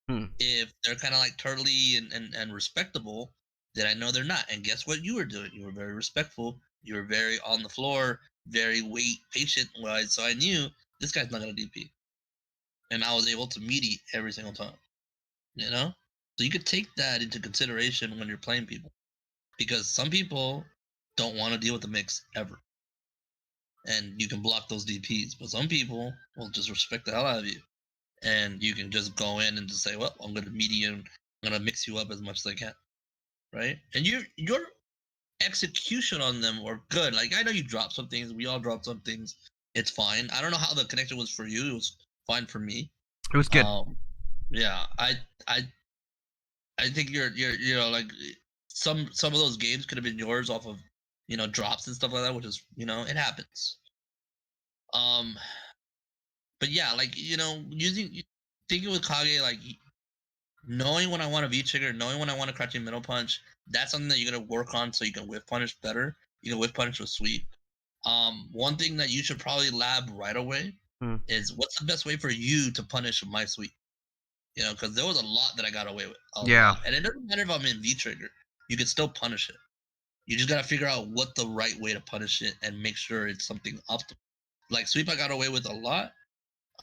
Hmm. If they're kind of like turtly and respectable, then I know they're not. And guess what you were doing? You were very respectful. You were very on the floor, very patient wise. So I knew this guy's not gonna DP, and I was able to meaty every single time. You know, so you could take that into consideration when you're playing people, because some people don't want to deal with the mix ever, and you can block those DPS. But some people will just respect the hell out of you, and you can just go in and just say, "Well, I'm gonna meaty you. I'm gonna mix you up as much as I can." Right? And your execution on them were good. Like I know you dropped some things. We all dropped some things. It's fine. I don't know how the connection was for you. It was fine for me. It was good. Yeah. I I think you're like some of those games could have been yours off of drops and stuff like that, which is it happens. Um, but yeah, like using thinking with Kage like knowing when I want to V trigger, knowing when I want to crouching middle punch, that's something that you're gonna work on so you can whiff punish better. You can whiff punish with sweep. One thing that you should probably lab right away Hmm. is what's the best way for you to punish my sweep? Because there was a lot that I got away with, a Yeah. lot, and it doesn't matter if I'm in V trigger, you can still punish it. You just gotta figure out what the right way to punish it and make sure it's something optimal. Like sweep, I got away with a lot.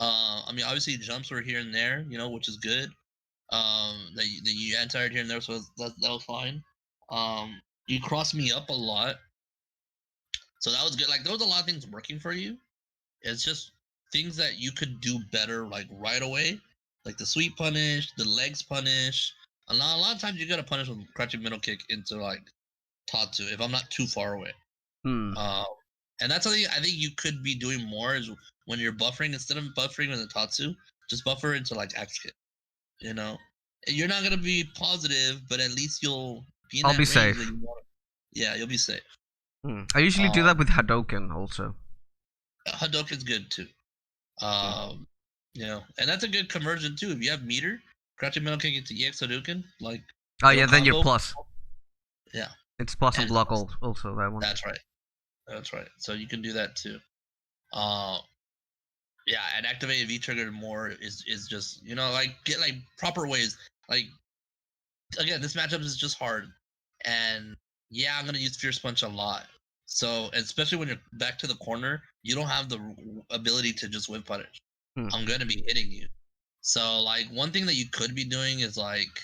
I mean, obviously jumps were here and there, which is good. That you anti-aired here and there, so that was fine. You crossed me up a lot, so that was good. Like there was a lot of things working for you. It's just things that you could do better, like right away, like the sweep punish, the legs punish. A lot of times you gotta punish with crouching middle kick into like Tatsu if I'm not too far away. Hmm. Um, and that's something I think you could be doing more is when you're buffering instead of buffering with the Tatsu, just buffer into like axe kick. You know, you're not gonna be positive, but at least you'll be in I'll be that range that safe. you want. Yeah, you'll be safe. I usually do Um, that with Hadoken also. Hadoken's good too. Hmm. Um, and that's a good conversion too. If you have meter, crouching middle kick into EX Hadouken, like Oh little yeah, then you're combo. plus. Yeah, It's plus and and block also that one. that's right. That's right. So you can do that too. Uh, yeah, and activated V trigger more is just like get like proper ways. Like again, this matchup is just hard, and yeah, I'm gonna use Fierce Punch a lot. So especially when you're back to the corner, you don't have the ability to just whip punish. Hmm. I'm gonna be hitting you. So like one thing that you could be doing is like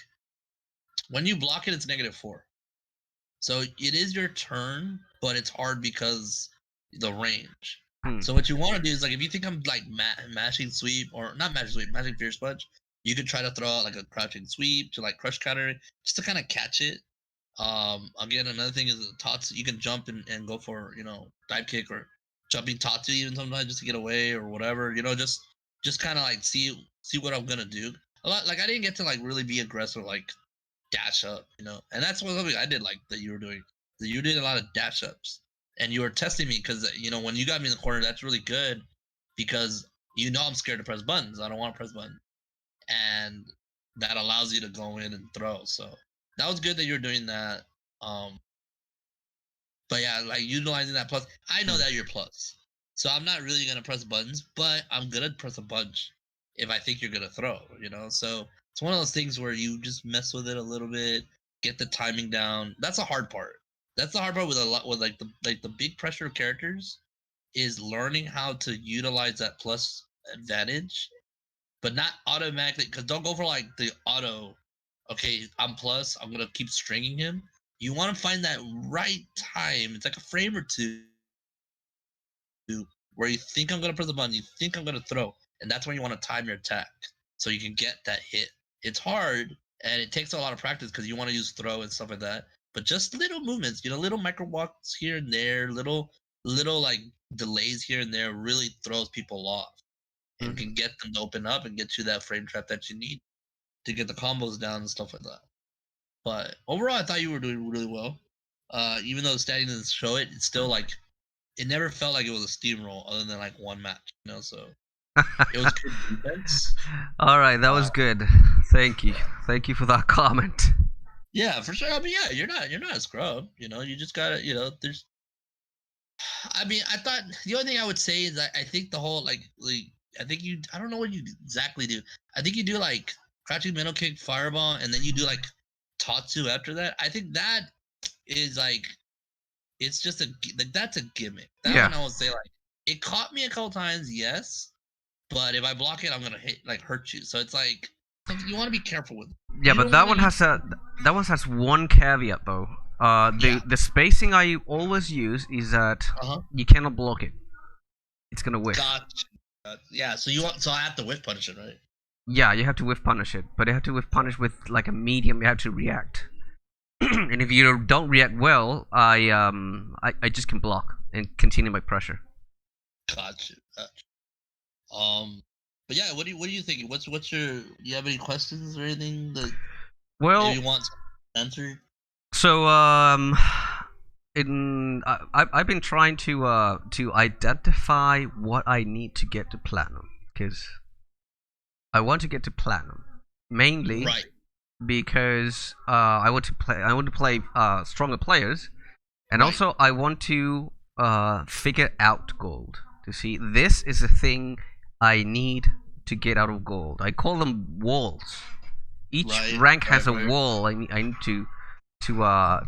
when you block it, it's -4. So it is your turn, but it's hard because the range. Hmm. So what you want to do is like if you think I'm like mashing sweep or not mashing sweep, mashing fierce punch, you could try to throw out like a crouching sweep to like crush counter just to kind of catch it. Again, another thing is the tots. You can jump and go for dive kick or jumping tatsu even sometimes just to get away or whatever. Just kind of like see what I'm gonna do. A lot like I didn't get to like really be aggressive like dash up, and that's what something I did like that you were doing. That you did a lot of dash ups, and you were testing me because when you got me in the corner, that's really good because I'm scared to press buttons. I don't want to press buttons, and that allows you to go in and throw. So that was good that you were doing that. Um, but yeah, like utilizing that plus, I know Hmm. that you're plus. So I'm not really gonna press buttons, but I'm gonna press a bunch if I think you're gonna throw. So it's one of those things where you just mess with it a little bit, get the timing down. That's the hard part. That's the hard part with a lot with like the big pressure characters is learning how to utilize that plus advantage, but not automatically. Because don't go for like the auto. Okay, I'm plus. I'm gonna keep stringing him. You want to find that right time. It's like a frame or two where you think I'm gonna press the button, you think I'm gonna throw, and that's when you want to time your attack so you can get that hit. It's hard and it takes a lot of practice because you want to use throw and stuff like that. But just little movements, little micro walks here and there, little like delays here and there really throws people off and Hmm. can get them to open up and get you that frame trap that you need to get the combos down and stuff like that. But overall, I thought you were doing really well. Even though the standing doesn't show it, it's still like it never felt like it was a steamroll other than like one match. So it was good defense. All right, that Uh, was good. Thank you. yeah, Thank you for that comment. yeah, for sure. I mean, yeah, you're not a scrub. You just gotta, there's. I mean, I thought the only thing I would say is I think the whole like I think I don't know what you exactly do. I think you do like crouching middle kick, fireball, and then you do like tatsu after that. I think that is like it's just like that's a gimmick. That Yeah. one I would say like it caught me a couple times, yes, but if I block it, I'm gonna hurt you. So it's like something you want to be careful with. Yeah, You but don't want to use. that one has one caveat though. Yeah. The spacing I always use is that Uh huh. you cannot block it. It's gonna whiff. Gotcha. Yeah. So you want? So I have to whiff punish it, right? Yeah, you have to whiff punish it, but you have to whiff punish with like a medium. You have to react, and if you don't react well, I just can block and continue my pressure. Gotcha. Gotcha. But yeah, what do you think? What's your? Do you have any questions or anything that maybe Well, you want answered? so I've been trying to identify what I need to get to platinum because I want to get to platinum mainly Right. because I want to play stronger players, and Right. also I want to figure out gold to see this is a thing I need to get out of gold. I call them walls. Each Right. rank has Right. a Right. wall I need to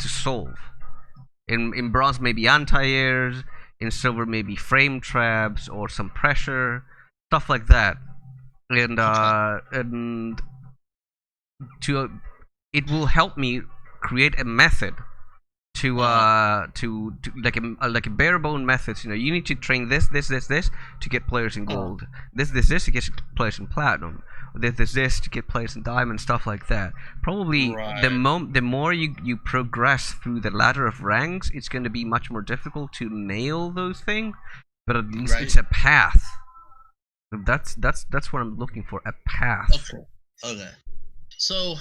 solve. In bronze, maybe anti-airs. In silver, maybe frame traps or some pressure, stuff like that. Okay. And to it will help me create a method Uh-huh. to like a bare bone methods. You need to train this to get players in Uh-huh. gold. This to get players in platinum. This to get players in diamond, stuff like that. Probably Right. the more you progress through the ladder of ranks, it's going to be much more difficult to nail those things. But at least Right. it's a path. That's what I'm looking for. A path. Okay. Okay. So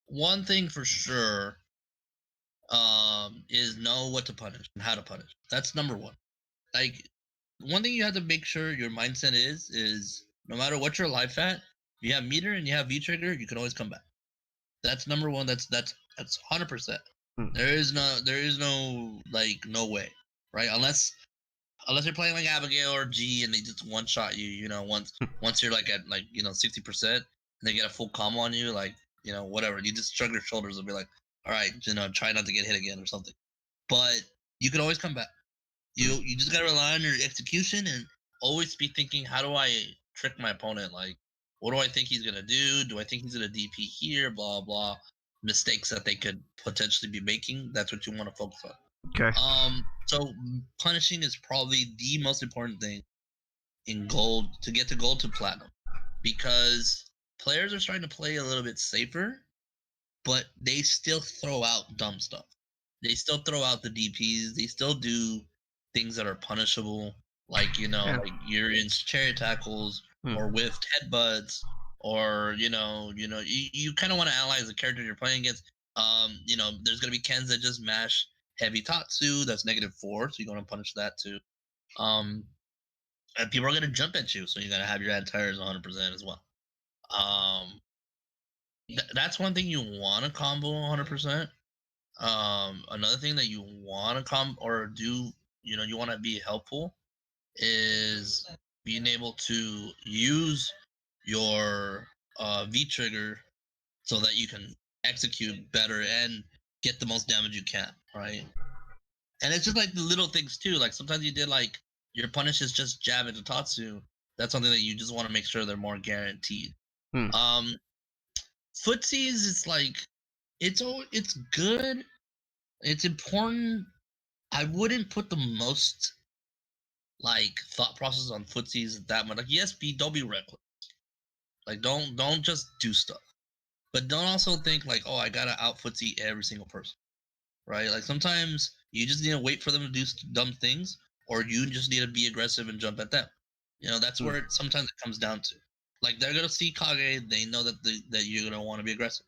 one thing for sure is know what to punish and how to punish. That's number one. Like one thing you have to make sure your mindset is no matter what your life at, if you have meter and you have V trigger, you can always come back. That's number one. That's 100%. Mm. There is no like no way, right? Unless you're playing like Abigail or G and they just one shot you, once you're like at like 60% and they get a full combo on you, like whatever, you just shrug your shoulders and be like, all right, try not to get hit again or something. But you can always come back. Mm. You just gotta rely on your execution and always be thinking, how do I trick my opponent? Like, what do I think he's gonna do? Do I think he's gonna DP here? Blah blah. Mistakes that they could potentially be making. That's what you want to focus on. Okay. So punishing is probably the most important thing in gold to get to gold to platinum because players are starting to play a little bit safer, but they still throw out dumb stuff. They still throw out the DPs. They still do things that are punishable, like Yeah. like you're in chariot tackles Mm. or whiffed headbutts, or you kind of want to analyze the character you're playing against. There's gonna be Kens that just mash heavy Tatsu. That's -4, so you're gonna punish that too. Um, and people are gonna jump at you, so you gotta have your anti-airs 100% as well. Um, that's one thing you want to combo 100%. Another thing that you want to come or do, you want to be helpful is being able to use your V trigger so that you can execute better and get the most damage you can, right? And it's just like the little things too. Like sometimes you did like your punish is just jab into Tatsu. That's something that you just want to make sure they're more guaranteed. Mm. Um, Footsies, it's like it's good. It's important. I wouldn't put the most like thought process on footsies that much. Like yes, don't be reckless. Like don't just do stuff. But don't also think like, oh, I gotta out footsie every single person. Right? Like sometimes you just need to wait for them to do dumb things, or you just need to be aggressive and jump at them. That's Mm. where sometimes it comes down to. Like they're gonna see Kage, they know that you're gonna want to be aggressive.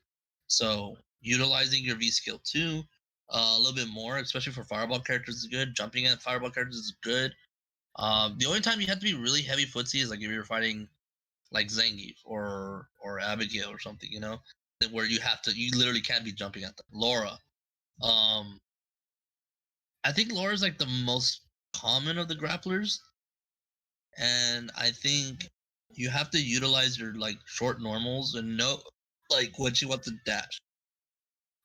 So utilizing your V skill too, a little bit more, especially for fireball characters is good. Jumping at fireball characters is good. The only time you have to be really heavy footsie is like if you're fighting like Zangief or Abigail or something, where you literally can't be jumping at them. Laura, um, I think Laura's like the most common of the grapplers, and I think you have to utilize your like short normals and know like when she wants to dash.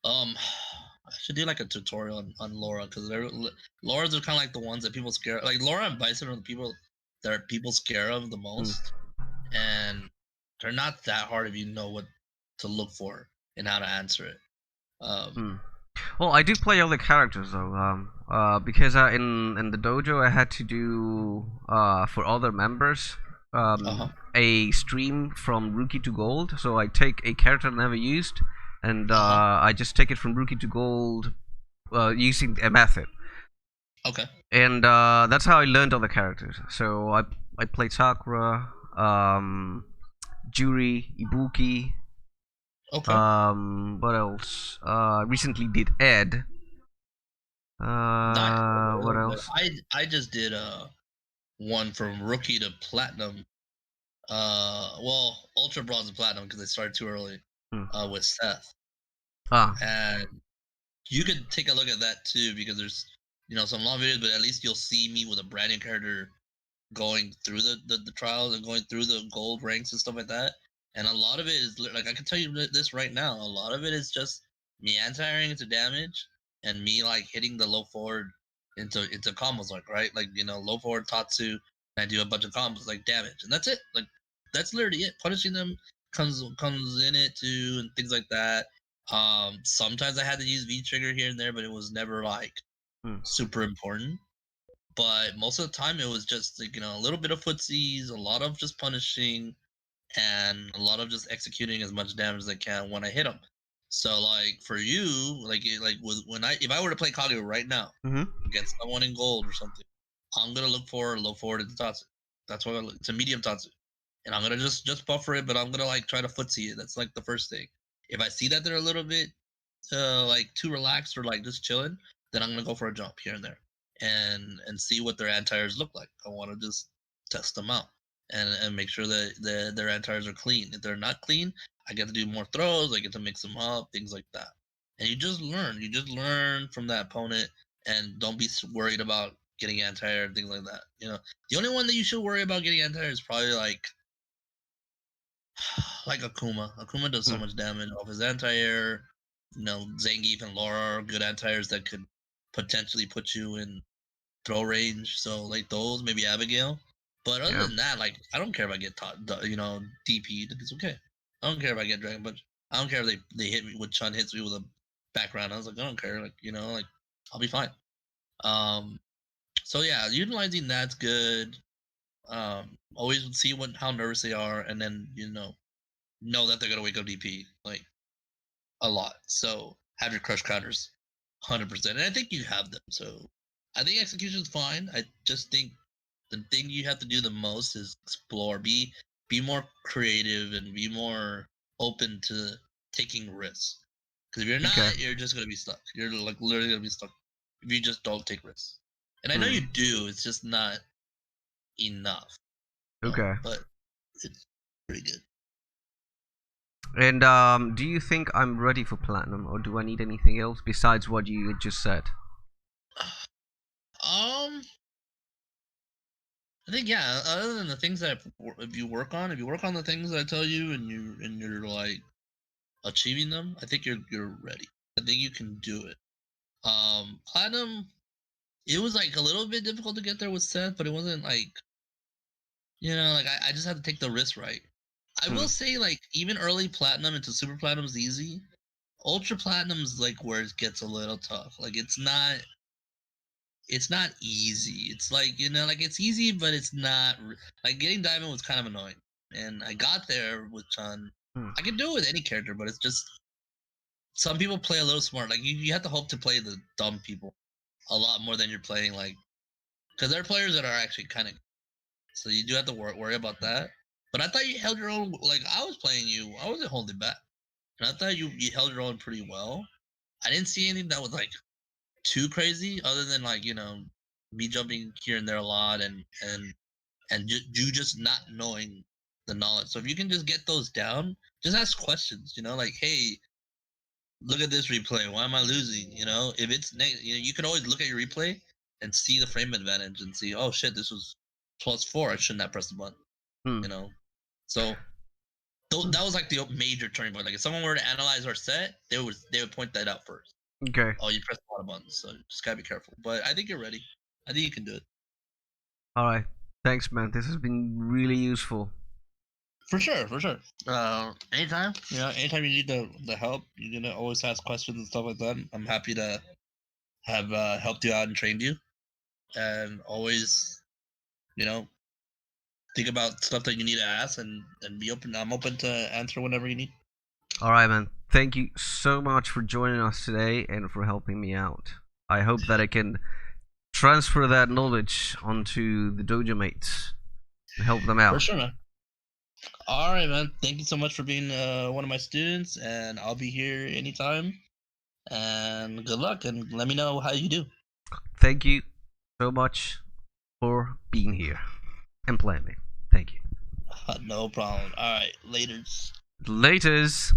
I should do like a tutorial on Laura because Laura's are kind of like the ones that people scare. Like Laura and Bison are the people that people scare of the Mm. most, and they're not that hard if you know what to look for and how to answer it. Um, Mm. Well, I do play other characters though, because in the dojo I had to do for other members uh-huh, a stream from rookie to gold. So I take a character I never used, and uh-huh. I just take it from rookie to gold using a method, Okay, and that's how I learned other characters. So I played Sakura, Juri, Ibuki. okay. What else? Recently did Ed. Nice. What Okay, okay. else? I just did one from rookie to platinum. Well, ultra bronze and platinum because they started too early. Hmm. With Seth, Ah. and you could take a look at that too because there's some long videos, but at least you'll see me with a brand new character going through the trials and going through the gold ranks and stuff like that. And a lot of it is like I can tell you this right now. A lot of it is just me anti-airing into damage and me like hitting the low forward into combos, like right, like low forward Tatsu, and I do a bunch of combos like damage, and that's it. Like that's literally it. Punishing them comes in it too, and things like that. Sometimes I had to use V trigger here and there, but it was never like Hmm. super important. But most of the time, it was just like a little bit of footsies, a lot of just punishing, and a lot of just executing as much damage as I can when I hit them. So like for you, like with when I if I were to play Kagyu right now Mm-hmm. against someone in gold or something, I'm gonna look for a low forward at the Tatsu. That's what I look. It's a medium Tatsu, and I'm gonna just buffer it, but I'm gonna like try to footsie it. That's like the first thing. If I see that they're a little bit like too relaxed or like just chilling, then I'm gonna go for a jump here and there, and see what their anti-airs look like. I want to just test them out and make sure that their anti-airs are clean. If they're not clean, I get to do more throws. I get to mix them up, things like that. And you just learn. You just learn from that opponent, and don't be worried about getting anti-air and things like that. The only one that you should worry about getting anti-air is probably like Akuma. Akuma does so Hmm. much damage off his anti-air. Zangief and Laura are good anti-airs that could potentially put you in throw range. So like those, maybe Abigail. But other Yeah. than that, like I don't care if I get taught, DP'd. It's okay. I don't care if I get Dragon Punch. I don't care if they hit me with Chun hits me with a background. I was like, I don't care. Like like I'll be fine. Um. So yeah, utilizing that's good. Always see how nervous they are, and then know that they're gonna wake up DP like a lot. So have your crush counters, 100%, and I think you have them. So I think execution's fine. I just think the thing you have to do the most is explore, be more creative, and be more open to taking risks. Because if you're Okay. not, you're just gonna be stuck. You're like literally gonna be stuck if you just don't take risks. And I know Hmm. you do. It's just not enough, Okay. but it's pretty good. And do you think I'm ready for platinum, or do I need anything else besides what you just said? Um, I think yeah. Other than the things that if you work on the things that I tell you, and you're like achieving them, I think you're ready. I think you can do it. Platinum, it was like a little bit difficult to get there with Seth, but it wasn't like like I just had to take the risk right. I Hmm. will say like even early platinum into super platinum is easy. Ultra platinum is like where it gets a little tough. Like it's not easy. It's like like it's easy, but it's not like getting diamond was kind of annoying. And I got there with Chun. Hmm. I can do it with any character, but it's just some people play a little smart. Like you have to hope to play the dumb people a lot more than you're playing like because there are players that are actually kind of so you do have to worry about that. But I thought you held your own. Like I was playing you, I wasn't holding back, and I thought you held your own pretty well. I didn't see anything that was like too crazy, other than like me jumping here and there a lot, and you just not knowing the knowledge. So if you can just get those down, just ask questions. Like hey, look at this replay. Why am I losing? If it's you can always look at your replay and see the frame advantage and see, oh shit, this was +4. I shouldn't have pressed the button. Hmm. You know, so that was like the major turning point. Like if someone were to analyze our set, they would point that out first. Okay. Oh, you pressed a lot of buttons, so just gotta be careful. But I think you're ready. I think you can do it. All right. Thanks, man. This has been really useful. For sure, for sure. Anytime, anytime you need the help, you're gonna always ask questions and stuff like that. I'm happy to have helped you out and trained you, and always, you know, think about stuff that you need to ask and be open. I'm open to answer whenever you need. All right, man. Thank you so much for joining us today and for helping me out. I hope that I can transfer that knowledge onto the dojo mates and help them For out. sure, man. All right, man. Thank you so much for being one of my students, and I'll be here anytime. And good luck, and let me know how you do. Thank you so much for being here and playing me. Thank you. No problem. All right, later. Laters.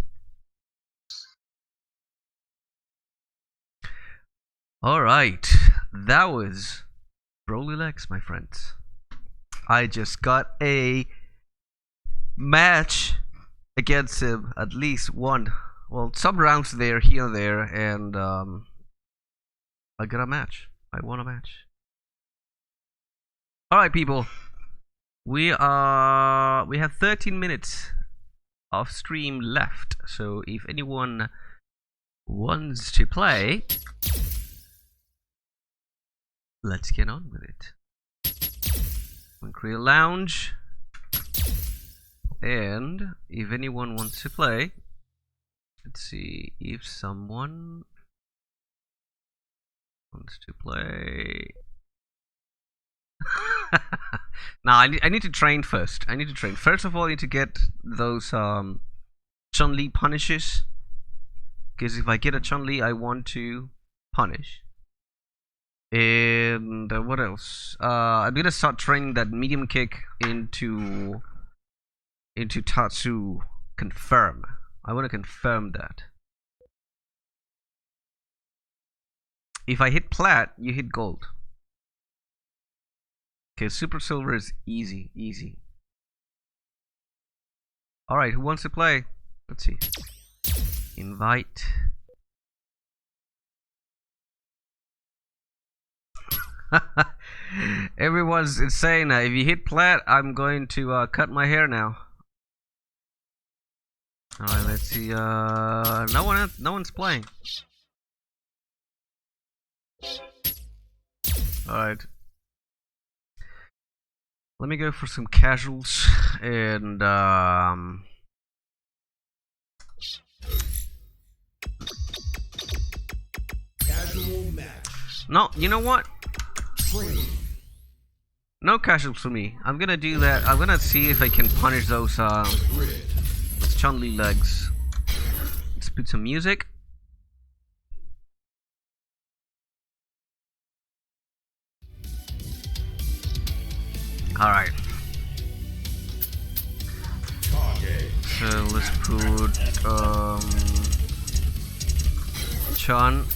All right. That was BrolyLegs, my friends. I just got a match against him, at least one. Well, some rounds there, here and there, and I got a match. I won a match. Alright, people. We have 13 minutes of stream left. So if anyone wants to play, let's get on with it. We'll create a lounge. And if anyone wants to play, let's see if someone wants to play. Now I need to train first. I need to train. First of all, I need to get those Chun-Li punishes. Because if I get a Chun-Li, I want to punish. And what else? I'm gonna start training that medium kick into Tatsu. Confirm. I want to confirm that. If I hit plat, you hit gold. Okay, super silver is easy. Alright, who wants to play? Let's see. Invite. Everyone's insane. If you hit plat, I'm going to cut my hair now. Alright, let's see. No one's playing. Alright. Let me go for some casuals and casual match. No, you know what? No casuals for me. I'm gonna do that. I'm gonna see if I can punish those Chun-Li legs. Let's put some music. Alright. So let's put Chun.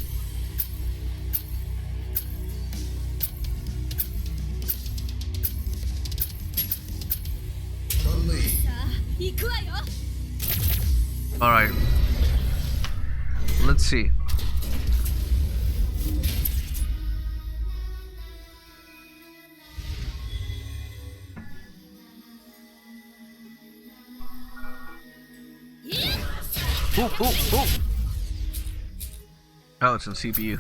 Alright. Let's see. Ooh. Oh, it's on CPU.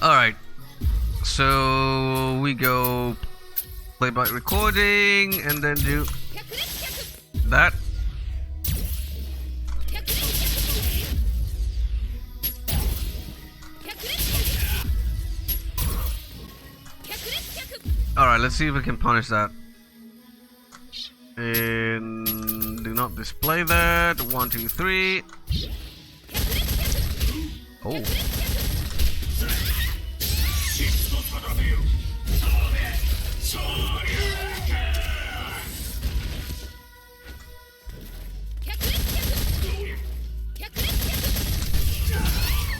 Alright. So we go play by recording and then do that. Alright, let's see if we can punish that. And do not display that. 1, 2, 3. Oh.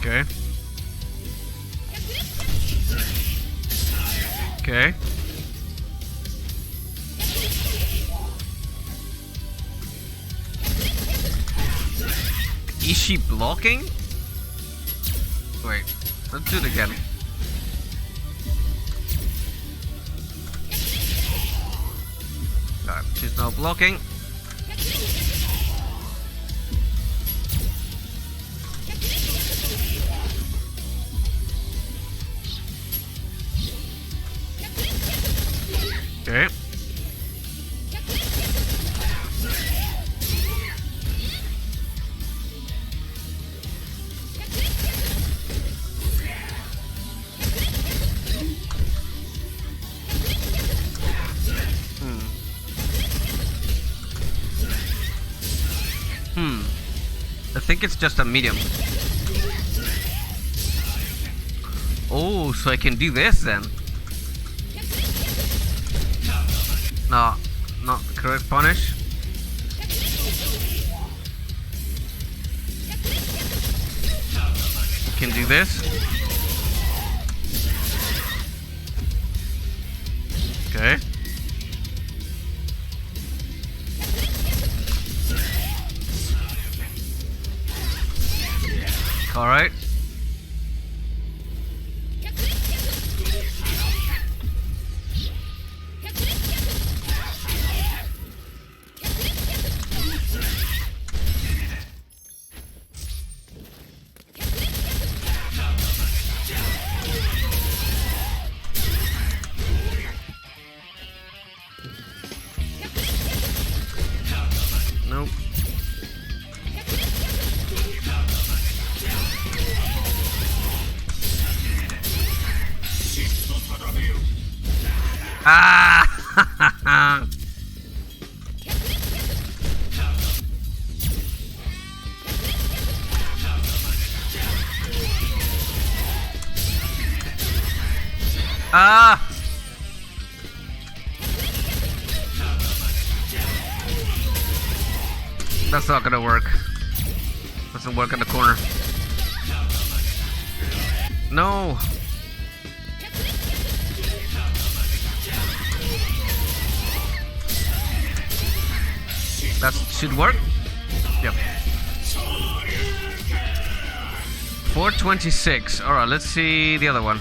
Okay. Okay. Is she blocking? Wait, let's do it again. Alright, she's now blocking. Okay. I think it's just a medium. Oh, so I can do this then. No, not the correct punish. Can do this. Okay. All right. Nope. Ah! Ah! That's not gonna work. Doesn't work in the corner. No! That should work. Yep. 426. Alright, let's see the other one.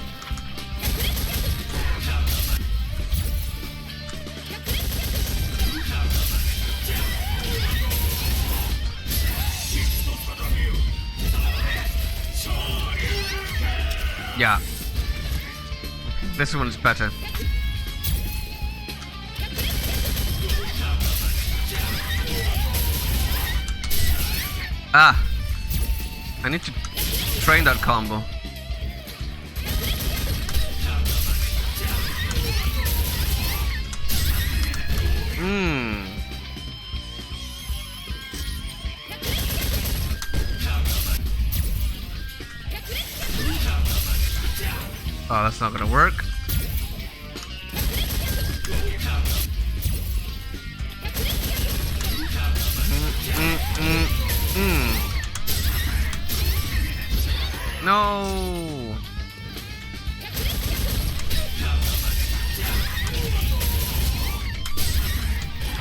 Yeah. This one's better. Ah! I need to train that combo. Mmm. Oh, that's not gonna work. No.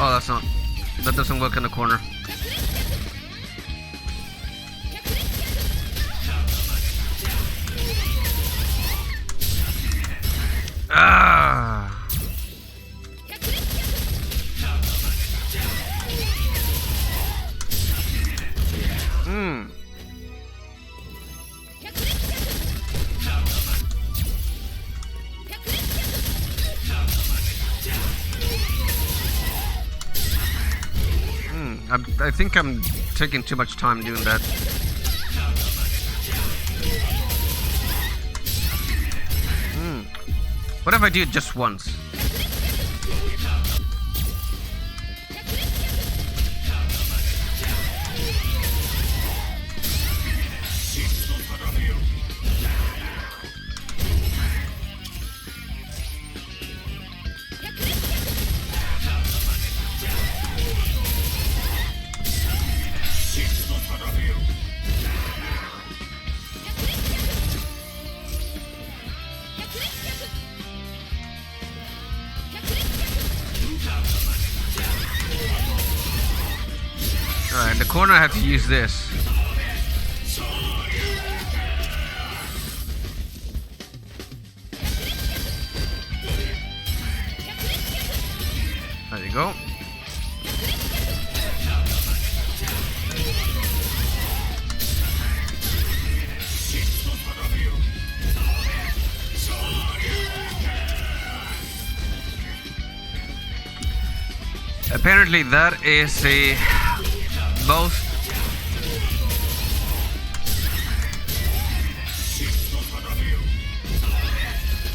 Oh, that's not. That doesn't work in the corner. Ah. Hmm. I think I'm taking too much time doing that. What if I do it just once? Alright, in the corner I have to use this. There you go. Apparently that is a most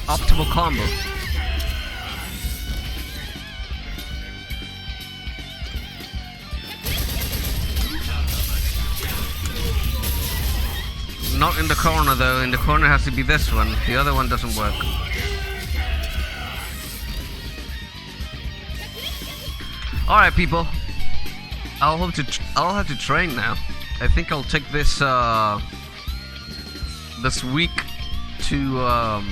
optimal combo. Not in the corner though, in the corner has to be this one, the other one doesn't work. Alright people, I'll have to train now. I think I'll take this this week to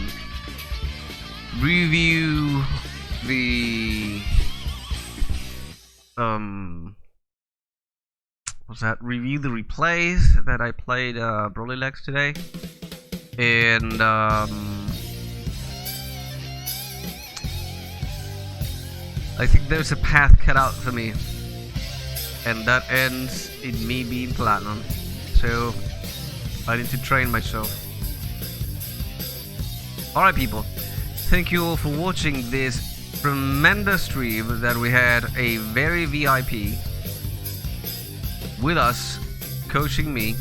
review the was that, review the replays that I played BrolyLegs today, and I think there's a path cut out for me, and that ends in me being platinum. So I need to train myself. Alright people, thank you all for watching this tremendous stream that we had a very VIP with us coaching me,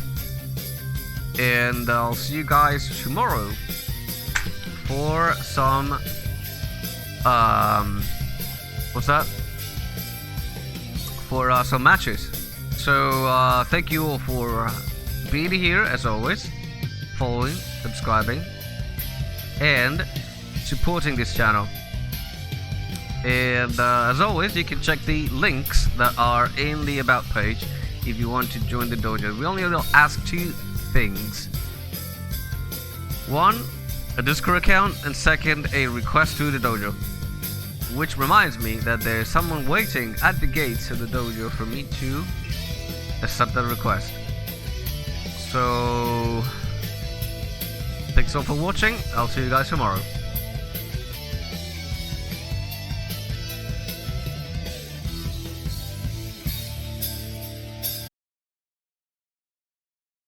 and I'll see you guys tomorrow for some what's that? For some matches. So thank you all for being here as always, following, subscribing, and supporting this channel. And as always, you can check the links that are in the about page if you want to join the dojo. We only ask two things: one, a Discord account, and second, a request to the dojo. Which reminds me that there's someone waiting at the gates of the dojo for me to accept that request. So thanks all for watching. I'll see you guys tomorrow.